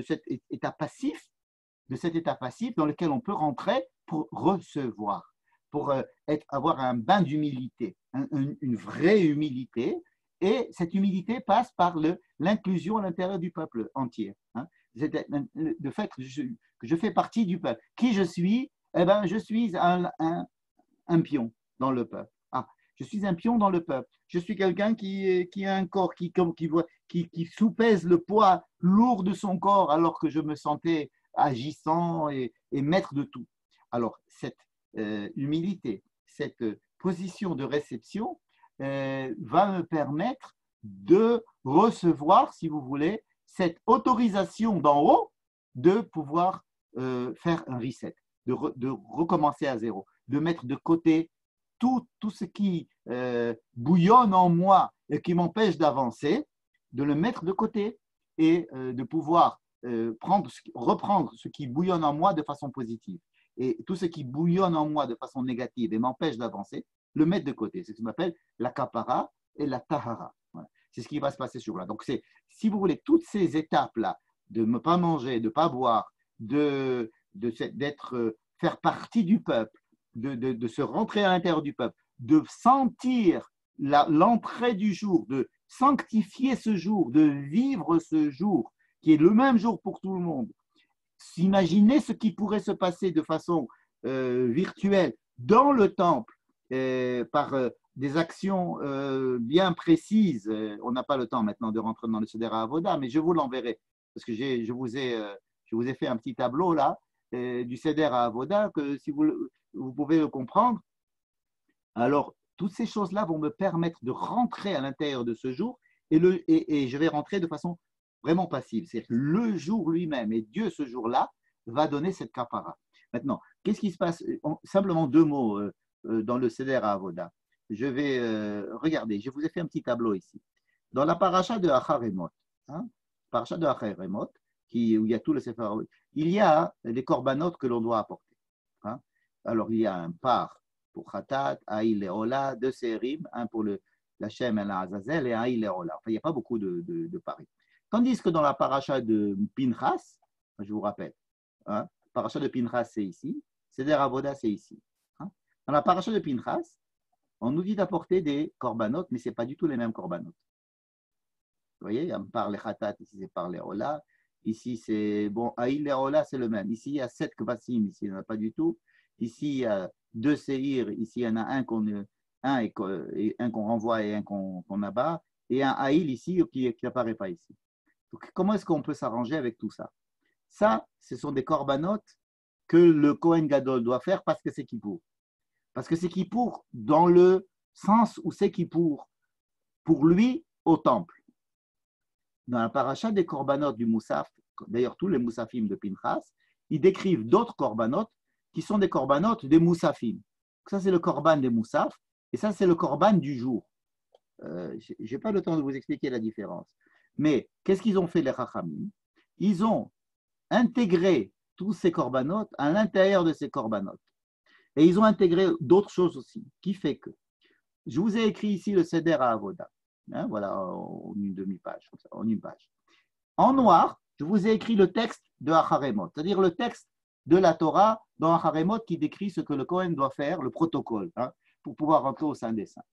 cet état passif, dans lequel on peut rentrer pour recevoir, pour avoir un bain d'humilité, une vraie humilité. Et cette humilité passe par l'inclusion à l'intérieur du peuple entier. Le fait que je fais partie du peuple. Qui je suis? Eh ben, je suis un pion dans le peuple. Je suis un pion dans le peuple. Je suis quelqu'un qui a un corps qui soupèse le poids lourd de son corps alors que je me sentais agissant et maître de tout. Alors, cette humilité, cette position de réception va me permettre de recevoir, si vous voulez, cette autorisation d'en haut de pouvoir faire un reset, de recommencer à zéro, de mettre de côté tout ce qui bouillonne en moi et qui m'empêche d'avancer, de le mettre de côté et de pouvoir reprendre ce qui bouillonne en moi de façon positive. Et tout ce qui bouillonne en moi de façon négative et m'empêche d'avancer, le mettre de côté. C'est ce qu'on appelle la kapara et la tahara. Voilà. C'est ce qui va se passer sur là. Donc, si vous voulez, toutes ces étapes-là, de ne pas manger, de ne pas boire, faire partie du peuple, de se rentrer à l'intérieur du peuple, de sentir l'entrée du jour, de sanctifier ce jour, de vivre ce jour, qui est le même jour pour tout le monde. S'imaginer ce qui pourrait se passer de façon virtuelle dans le temple par des actions bien précises. On n'a pas le temps maintenant de rentrer dans le Seder Avoda, mais je vous l'enverrai parce que je vous ai fait un petit tableau là du Seder Avoda que si vous pouvez le comprendre. Alors, toutes ces choses-là vont me permettre de rentrer à l'intérieur de ce jour et je vais rentrer de façon vraiment passive. C'est-à-dire que le jour lui-même et Dieu ce jour-là va donner cette kapara. Maintenant, qu'est-ce qui se passe? Simplement 2 mots dans le Seder Avoda. Je vais regarder, je vous ai fait un petit tableau ici. Dans la paracha de Acharemot, paracha de Acharemot, où il y a tout le Sefer, il y a des corbanotes que l'on doit apporter. Alors, il y a un par pour Khatat, Aïl et Ola, 2 sérim, un pour la Shem et la Azazel et Aïl et Ola. Enfin, il n'y a pas beaucoup de paris. Tandis que dans la paracha de Pinchas, je vous rappelle, paracha de Pinchas, c'est ici, Seder Avoda, c'est ici. Dans la paracha de Pinchas, on nous dit d'apporter des corbanotes, mais ce n'est pas du tout les mêmes corbanotes. Vous voyez, on parle Khatat, ici c'est par les Ola, ici c'est, bon, Aïl et Ola, c'est le même. Ici, il y a 7 kvasim, ici il n'y en a pas du tout. Ici, il y a 2 séhir, ici il y en a un qu'on renvoie et un qu'on abat, et un Aïl ici qui n'apparaît pas ici. Donc, comment est-ce qu'on peut s'arranger avec tout ça? Ça, ce sont des corbanotes que le Kohen Gadol doit faire parce que c'est Kippour. Parce que c'est Kippour dans le sens où c'est Kippour pour lui au temple. Dans la paracha des corbanotes du Moussaf, d'ailleurs tous les Moussafim de Pinchas, ils décrivent d'autres corbanotes qui sont des corbanotes des Moussafim. Ça, c'est le korban des Moussaf et ça, c'est le korban du jour. Je n'ai pas le temps de vous expliquer la différence. Mais qu'est-ce qu'ils ont fait les Chachamim? Ils ont intégré tous ces corbanotes à l'intérieur de ces corbanotes. Et ils ont intégré d'autres choses aussi, qui fait que je vous ai écrit ici le Seder à Avoda, hein, voilà, en une demi-page, en une page. En noir, je vous ai écrit le texte de Acharemot, c'est-à-dire le texte de la Torah dans Acharemot qui décrit ce que le Kohen doit faire, le protocole, hein, pour pouvoir rentrer au Saint des Saints.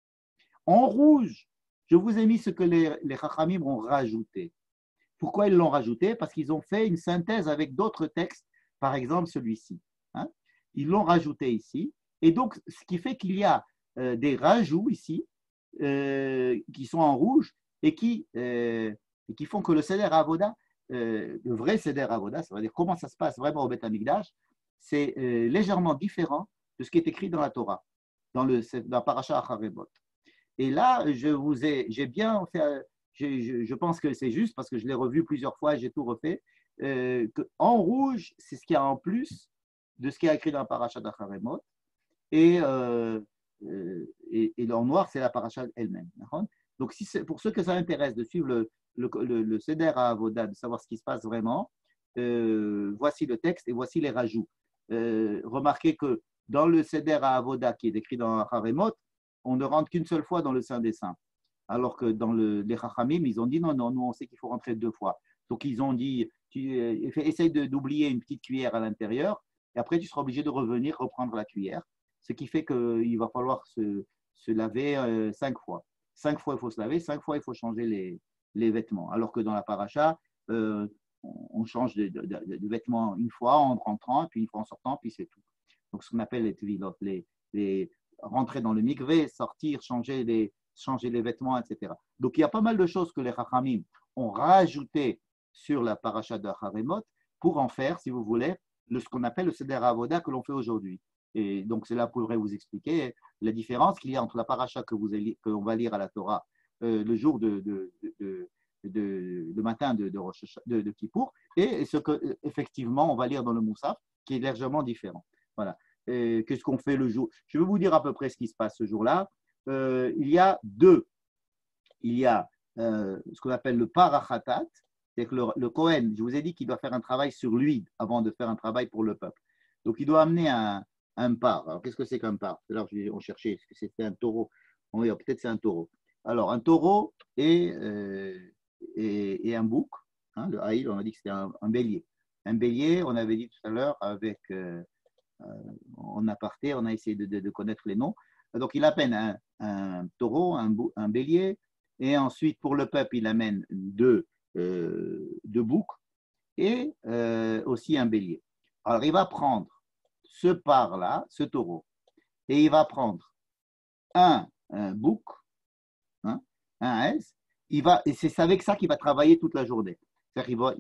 En rouge, je vous ai mis ce que les Chachamim ont rajouté. Pourquoi ils l'ont rajouté? Parce qu'ils ont fait une synthèse avec d'autres textes, par exemple celui-ci. Hein. Ils l'ont rajouté ici. Et donc, ce qui fait qu'il y a des rajouts ici qui sont en rouge et qui font que le Seder Avoda, le vrai Seder Avoda, ça veut dire comment ça se passe vraiment au Beth Amikdash, c'est légèrement différent de ce qui est écrit dans la Torah, dans la Parasha Acharemot. Et là, j'ai bien fait, je pense que c'est juste parce que je l'ai revu plusieurs fois et j'ai tout refait, qu'en rouge, c'est ce qu'il y a en plus de ce qui est écrit dans la Parasha d'Acharemot. Et en noir, c'est la paracha elle-même. Donc, pour ceux que ça intéresse de suivre le Seder à Avoda, de savoir ce qui se passe vraiment, voici le texte et voici les rajouts. Remarquez que dans le Seder à Avoda qui est décrit dans Haremot, on ne rentre qu'une seule fois dans le Saint des Saints. Alors que dans les Chachamim, ils ont dit non, nous on sait qu'il faut rentrer 2 fois. Donc ils ont dit, essaye d'oublier une petite cuillère à l'intérieur et après tu seras obligé de revenir reprendre la cuillère. Ce qui fait qu'il va falloir se laver 5 fois. 5 fois, il faut se laver, 5 fois, il faut changer les vêtements. Alors que dans la paracha, on change de vêtements une fois en rentrant, puis une fois en sortant, puis c'est tout. Donc, ce qu'on appelle les tvilot, rentrer dans le mikvé, sortir, changer les vêtements, etc. Donc, il y a pas mal de choses que les Chachamim ont rajoutées sur la paracha de Haremot pour en faire, si vous voulez, ce qu'on appelle le Seder Avoda que l'on fait aujourd'hui. Et donc, c'est là pour vous expliquer la différence qu'il y a entre la paracha que l'on va lire à la Torah le jour le matin de Kippour et ce qu'effectivement on va lire dans le Moussaf, qui est légèrement différent. Voilà. Qu'est-ce qu'on fait le jour? Je vais vous dire à peu près ce qui se passe ce jour-là. Il y a ce qu'on appelle le parachatat, c'est que le Kohen, je vous ai dit qu'il doit faire un travail sur lui avant de faire un travail pour le peuple. Donc, il doit amener un par. Alors, qu'est-ce que c'est qu'un par? Alors, on cherchait, est-ce que c'était un taureau? Peut-être c'est un taureau. Alors, un taureau et un bouc. Hein, le haïl, on a dit que c'était un bélier. Un bélier, on avait dit tout à l'heure, avec en aparté, on a essayé de connaître les noms. Donc, il amène un taureau, un bélier, et ensuite, pour le peuple, il amène deux boucs et aussi un bélier. Alors, il va prendre ce par-là, ce taureau, et il va prendre un bouc, hein, un S, et c'est avec ça qu'il va travailler toute la journée. C'est-à-dire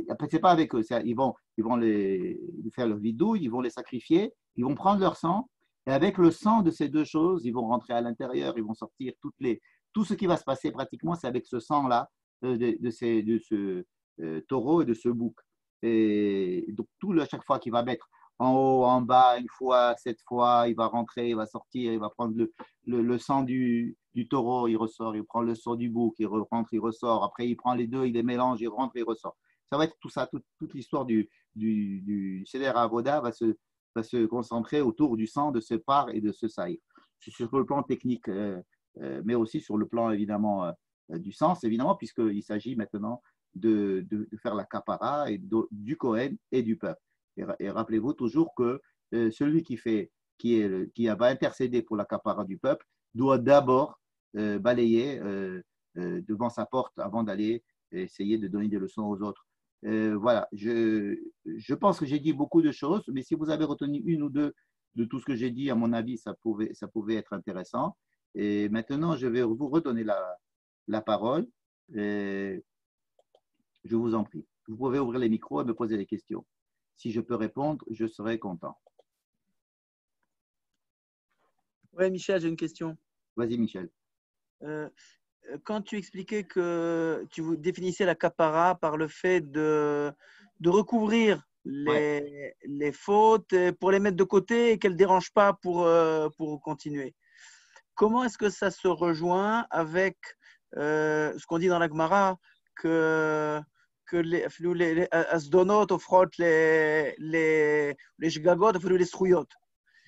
après, c'est pas avec eux, ils vont faire leur vidouille, ils vont les sacrifier, ils vont prendre leur sang, et avec le sang de ces deux choses, ils vont rentrer à l'intérieur, ils vont sortir tout ce qui va se passer pratiquement, c'est avec ce sang-là de ce taureau et de ce bouc. Et donc, à chaque fois qu'il va mettre en haut, en bas, une fois, 7 fois, il va rentrer, il va sortir, il va prendre le sang du taureau, il ressort, il prend le sang du bouc, il rentre, il ressort. Après, il prend les deux, il les mélange, il rentre, il ressort. Ça va être tout ça, toute l'histoire du Seder Avoda va se concentrer autour du sang de ce par et de ce saïr. Sur le plan technique, mais aussi sur le plan, évidemment, du sens, évidemment, puisqu'il s'agit maintenant de faire la kapara du Kohen et du peuple. Et rappelez-vous toujours que celui qui va intercéder pour la kapara du peuple doit d'abord balayer devant sa porte avant d'aller essayer de donner des leçons aux autres. Voilà, je pense que j'ai dit beaucoup de choses, mais si vous avez retenu une ou deux de tout ce que j'ai dit, à mon avis, ça pouvait être intéressant. Et maintenant, je vais vous redonner la parole. Je vous en prie. Vous pouvez ouvrir les micros et me poser des questions. Si je peux répondre, je serai content. Oui, Michel, j'ai une question. Vas-y, Michel. Quand tu expliquais que tu définissais la kapara par le fait de recouvrir les fautes pour les mettre de côté et qu'elles ne dérangent pas pour continuer. Comment est-ce que ça se rejoint avec ce qu'on dit dans la Gemara que les asdonot offrent les shgagot, les srouyot.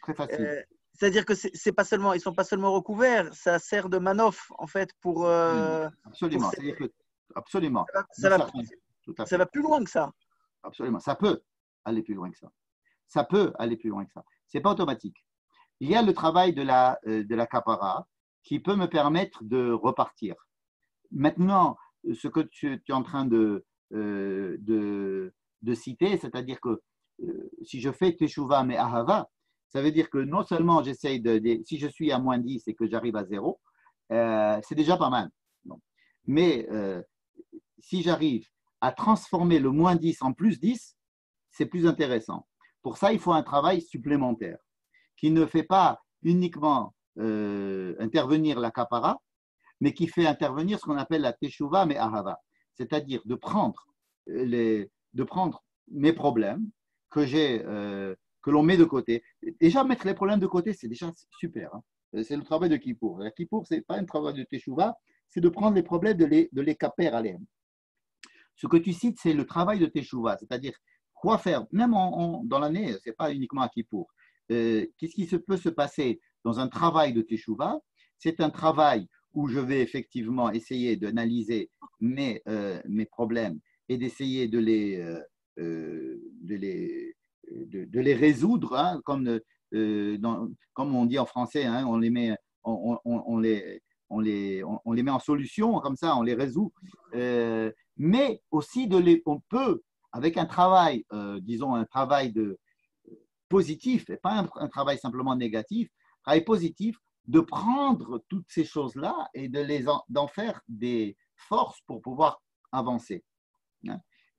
Très facile. C'est-à-dire que c'est pas seulement, ils sont pas seulement recouverts, ça sert de manoff en fait pour. Absolument. C'est-à-dire que, absolument. Ça va, Tout à ça fait. va plus loin que ça. Absolument. Ça peut aller plus loin que ça. Ça peut aller plus loin que ça. C'est pas automatique. Il y a le travail de la capara qui peut me permettre de repartir. Maintenant, ce que tu es en train de citer, c'est-à-dire que si je fais teshuva mais ahava, ça veut dire que non seulement j'essaye si je suis à moins 10 et que j'arrive à 0, c'est déjà pas mal. Non. Mais si j'arrive à transformer le moins 10 en plus 10, c'est plus intéressant. Pour ça, il faut un travail supplémentaire qui ne fait pas uniquement intervenir la kapara, mais qui fait intervenir ce qu'on appelle la teshuva mais ahava, c'est-à-dire de prendre mes problèmes que l'on met de côté. Déjà, mettre les problèmes de côté, c'est déjà super. Hein. C'est le travail de Kippour. La Kippour, ce n'est pas un travail de teshuva, c'est de prendre les problèmes, de les caper à l'air. Ce que tu cites, c'est le travail de teshuva, c'est-à-dire quoi faire, même dans l'année, ce n'est pas uniquement à Kippour. Qu'est-ce qui peut se passer dans un travail de teshuva? C'est un travail où je vais effectivement essayer d'analyser mes problèmes et d'essayer de les résoudre, hein, comme on dit en français, hein, on les met en solution, comme ça, on les résout. Mais aussi, on peut, avec un travail, disons, un travail positif, et pas un travail simplement négatif, un travail positif, de prendre toutes ces choses-là et d'en faire des forces pour pouvoir avancer.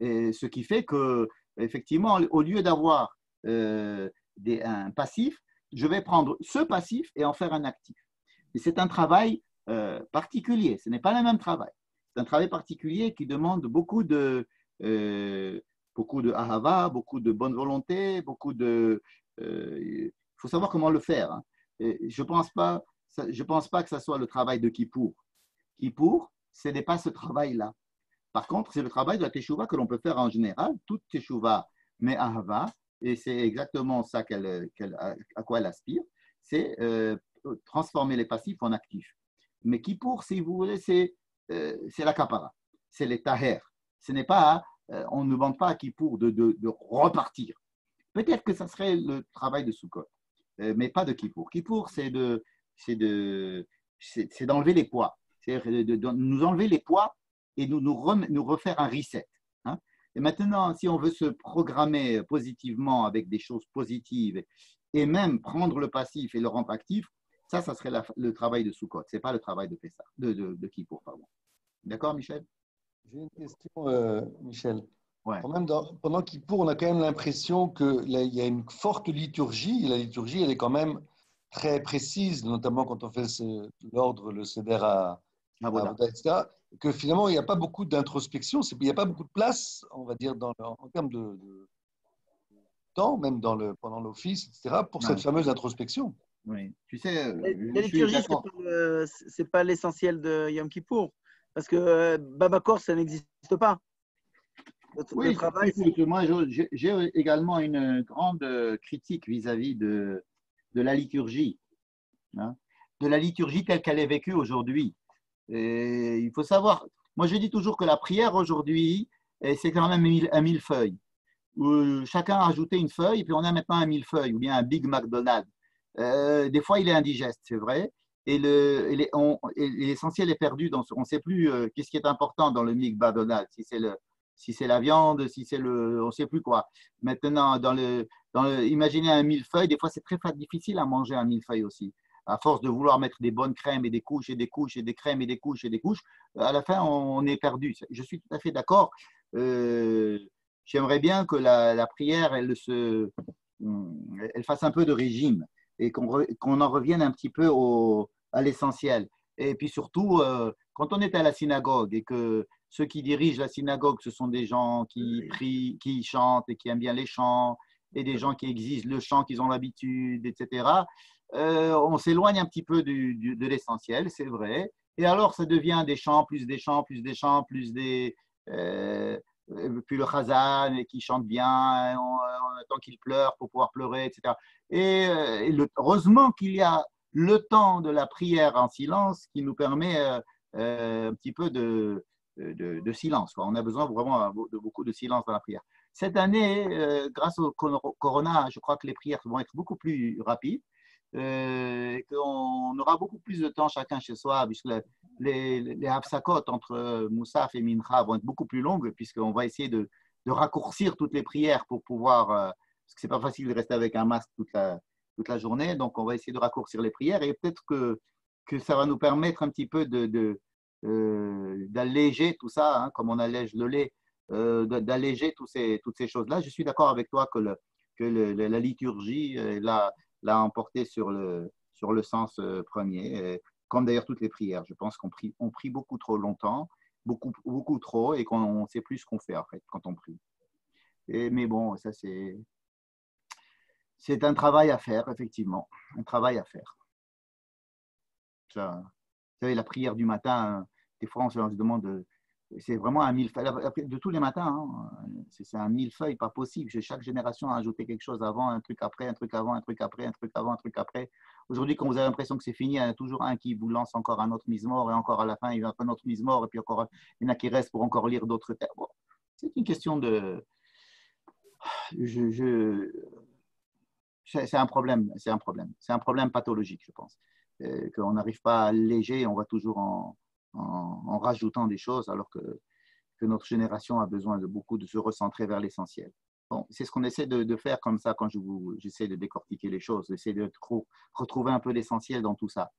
Et ce qui fait que, effectivement, au lieu d'avoir un passif, je vais prendre ce passif et en faire un actif. Et c'est un travail particulier, ce n'est pas le même travail. C'est un travail particulier qui demande beaucoup de ahava, beaucoup de bonne volonté, il faut savoir comment le faire. Hein. Je ne pense pas que ce soit le travail de Kippour. Kippour, ce n'est pas ce travail-là. Par contre, c'est le travail de la teshuva que l'on peut faire en général, toute teshuva, mais ahava, et c'est exactement ça à quoi elle aspire, c'est transformer les passifs en actifs. Mais Kippour, si vous voulez, c'est la kapara, c'est les taher. Ce n'est pas, on ne demande pas à Kippour de repartir. Peut-être que ça serait le travail de Sukkot, mais pas de Kippour. Kippour, c'est d'enlever les poids, c'est de nous enlever les poids et nous refaire un reset. Hein. Et maintenant, si on veut se programmer positivement avec des choses positives et même prendre le passif et le rendre actif, ça serait le travail de Sukkot. Ce n'est pas le travail de Pessah, de Kippour. Pardon. D'accord, Michel? J'ai une question, Michel. Ouais. Quand même, pendant Kippour, on a quand même l'impression qu'il y a une forte liturgie. Et la liturgie, elle est quand même très précise, notamment quand on fait l'ordre, le Seder à Avoda, etc., que finalement, il n'y a pas beaucoup d'introspection, il n'y a pas beaucoup de place, on va dire, en termes de temps, même pendant l'office, etc., pour cette fameuse introspection. Oui, tu sais, la liturgie, ce n'est pas l'essentiel de Yom Kippour, parce que Babakor, ça n'existe pas. Oui, travail, moi, j'ai également une grande critique vis-à-vis de la liturgie, hein, de la liturgie telle qu'elle est vécue aujourd'hui. Et il faut savoir, moi je dis toujours que la prière aujourd'hui, c'est quand même un millefeuille, où chacun a ajouté une feuille, et puis on a maintenant un millefeuille, ou bien un Big McDonald's. Des fois, il est indigeste, c'est vrai, et l'essentiel est perdu. On ne sait plus qu'est-ce qui est important dans le Big McDonald's, si c'est la viande, si c'est on ne sait plus quoi. Maintenant, imaginez un millefeuille, des fois c'est très difficile à manger un millefeuille aussi. À force de vouloir mettre des bonnes crèmes et des couches et des couches et des crèmes et des couches et des couches, à la fin on est perdu. Je suis tout à fait d'accord. J'aimerais bien que la prière, elle fasse un peu de régime et qu'on en revienne un petit peu à l'essentiel. Et puis surtout, quand on est à la synagogue et que ceux qui dirigent la synagogue, ce sont des gens qui prient, qui chantent et qui aiment bien les chants, et des gens qui exigent le chant qu'ils ont l'habitude, etc., on s'éloigne un petit peu de l'essentiel, c'est vrai. Et alors, ça devient des chants, plus des chants, plus des chants, plus des… puis le Chazan qui chante bien, on attend qu'il pleure pour pouvoir pleurer, etc. Heureusement qu'il y a le temps de la prière en silence qui nous permet un petit peu de silence, quoi. On a besoin vraiment de beaucoup de silence dans la prière. Cette année, grâce au corona, je crois que les prières vont être beaucoup plus rapides, qu'on aura beaucoup plus de temps chacun chez soi, puisque les hafsakot entre Moussaf et Mincha vont être beaucoup plus longues, puisqu'on va essayer de raccourcir toutes les prières pour pouvoir, parce que c'est pas facile de rester avec un masque toute la journée, donc on va essayer de raccourcir les prières, et peut-être que ça va nous permettre un petit peu d'alléger tout ça, hein, comme on allège le lait, d'alléger toutes ces choses-là. Je suis d'accord avec toi que la liturgie l'a emporté sur le sens premier, comme d'ailleurs toutes les prières. Je pense qu'on prie beaucoup trop longtemps, beaucoup trop, et qu'on ne sait plus ce qu'on fait en fait quand on prie. Mais bon, ça c'est un travail à faire, effectivement, un travail à faire. Ça, vous savez, la prière du matin, des fois on se demande, c'est vraiment un millefeuille, de tous les matins, hein, c'est un millefeuille, pas possible. Chaque génération a ajouté quelque chose avant, un truc après, un truc avant, un truc après, un truc avant, un truc après. Aujourd'hui, quand vous avez l'impression que c'est fini, il y en a toujours un qui vous lance encore un autre mise-mort, et encore à la fin, il y a un autre mise-mort, et puis encore, il y en a qui restent pour encore lire d'autres termes. Bon, c'est une question de... C'est un problème, c'est un problème. C'est un problème pathologique, je pense. Qu'on n'arrive pas à alléger, on va toujours en rajoutant des choses, alors que notre génération a besoin de se recentrer vers l'essentiel. Bon, c'est ce qu'on essaie de faire comme ça quand j'essaie de décortiquer les choses, d'essayer de retrouver un peu l'essentiel dans tout ça.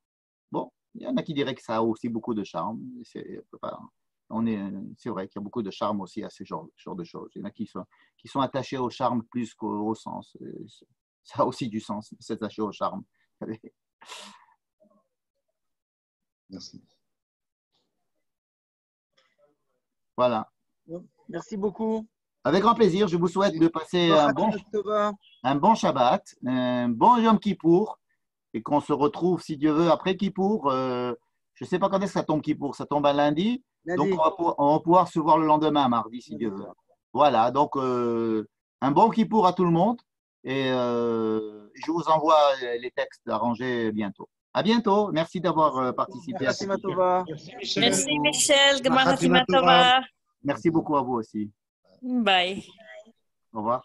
Bon, il y en a qui diraient que ça a aussi beaucoup de charme. C'est vrai qu'il y a beaucoup de charme aussi à ce genre de choses. Il y en a qui sont attachés au charme plus qu'au sens. Ça a aussi du sens, s'attacher au charme. Merci. Voilà. Merci beaucoup. Avec grand plaisir. Je vous souhaite de passer un bon Shabbat, un bon Yom Kippour, et qu'on se retrouve, si Dieu veut, après Kippour. Je ne sais pas quand est-ce que ça tombe Kippour. Ça tombe un lundi. Donc, on va pouvoir se voir le lendemain, mardi, si Dieu veut. Voilà. Donc, un bon Kippour à tout le monde. Et je vous envoie les textes arrangés bientôt. À bientôt. Merci d'avoir participé. Merci Matova. Merci Michel. Gemara Tova. Merci beaucoup à vous aussi. Bye. Au revoir.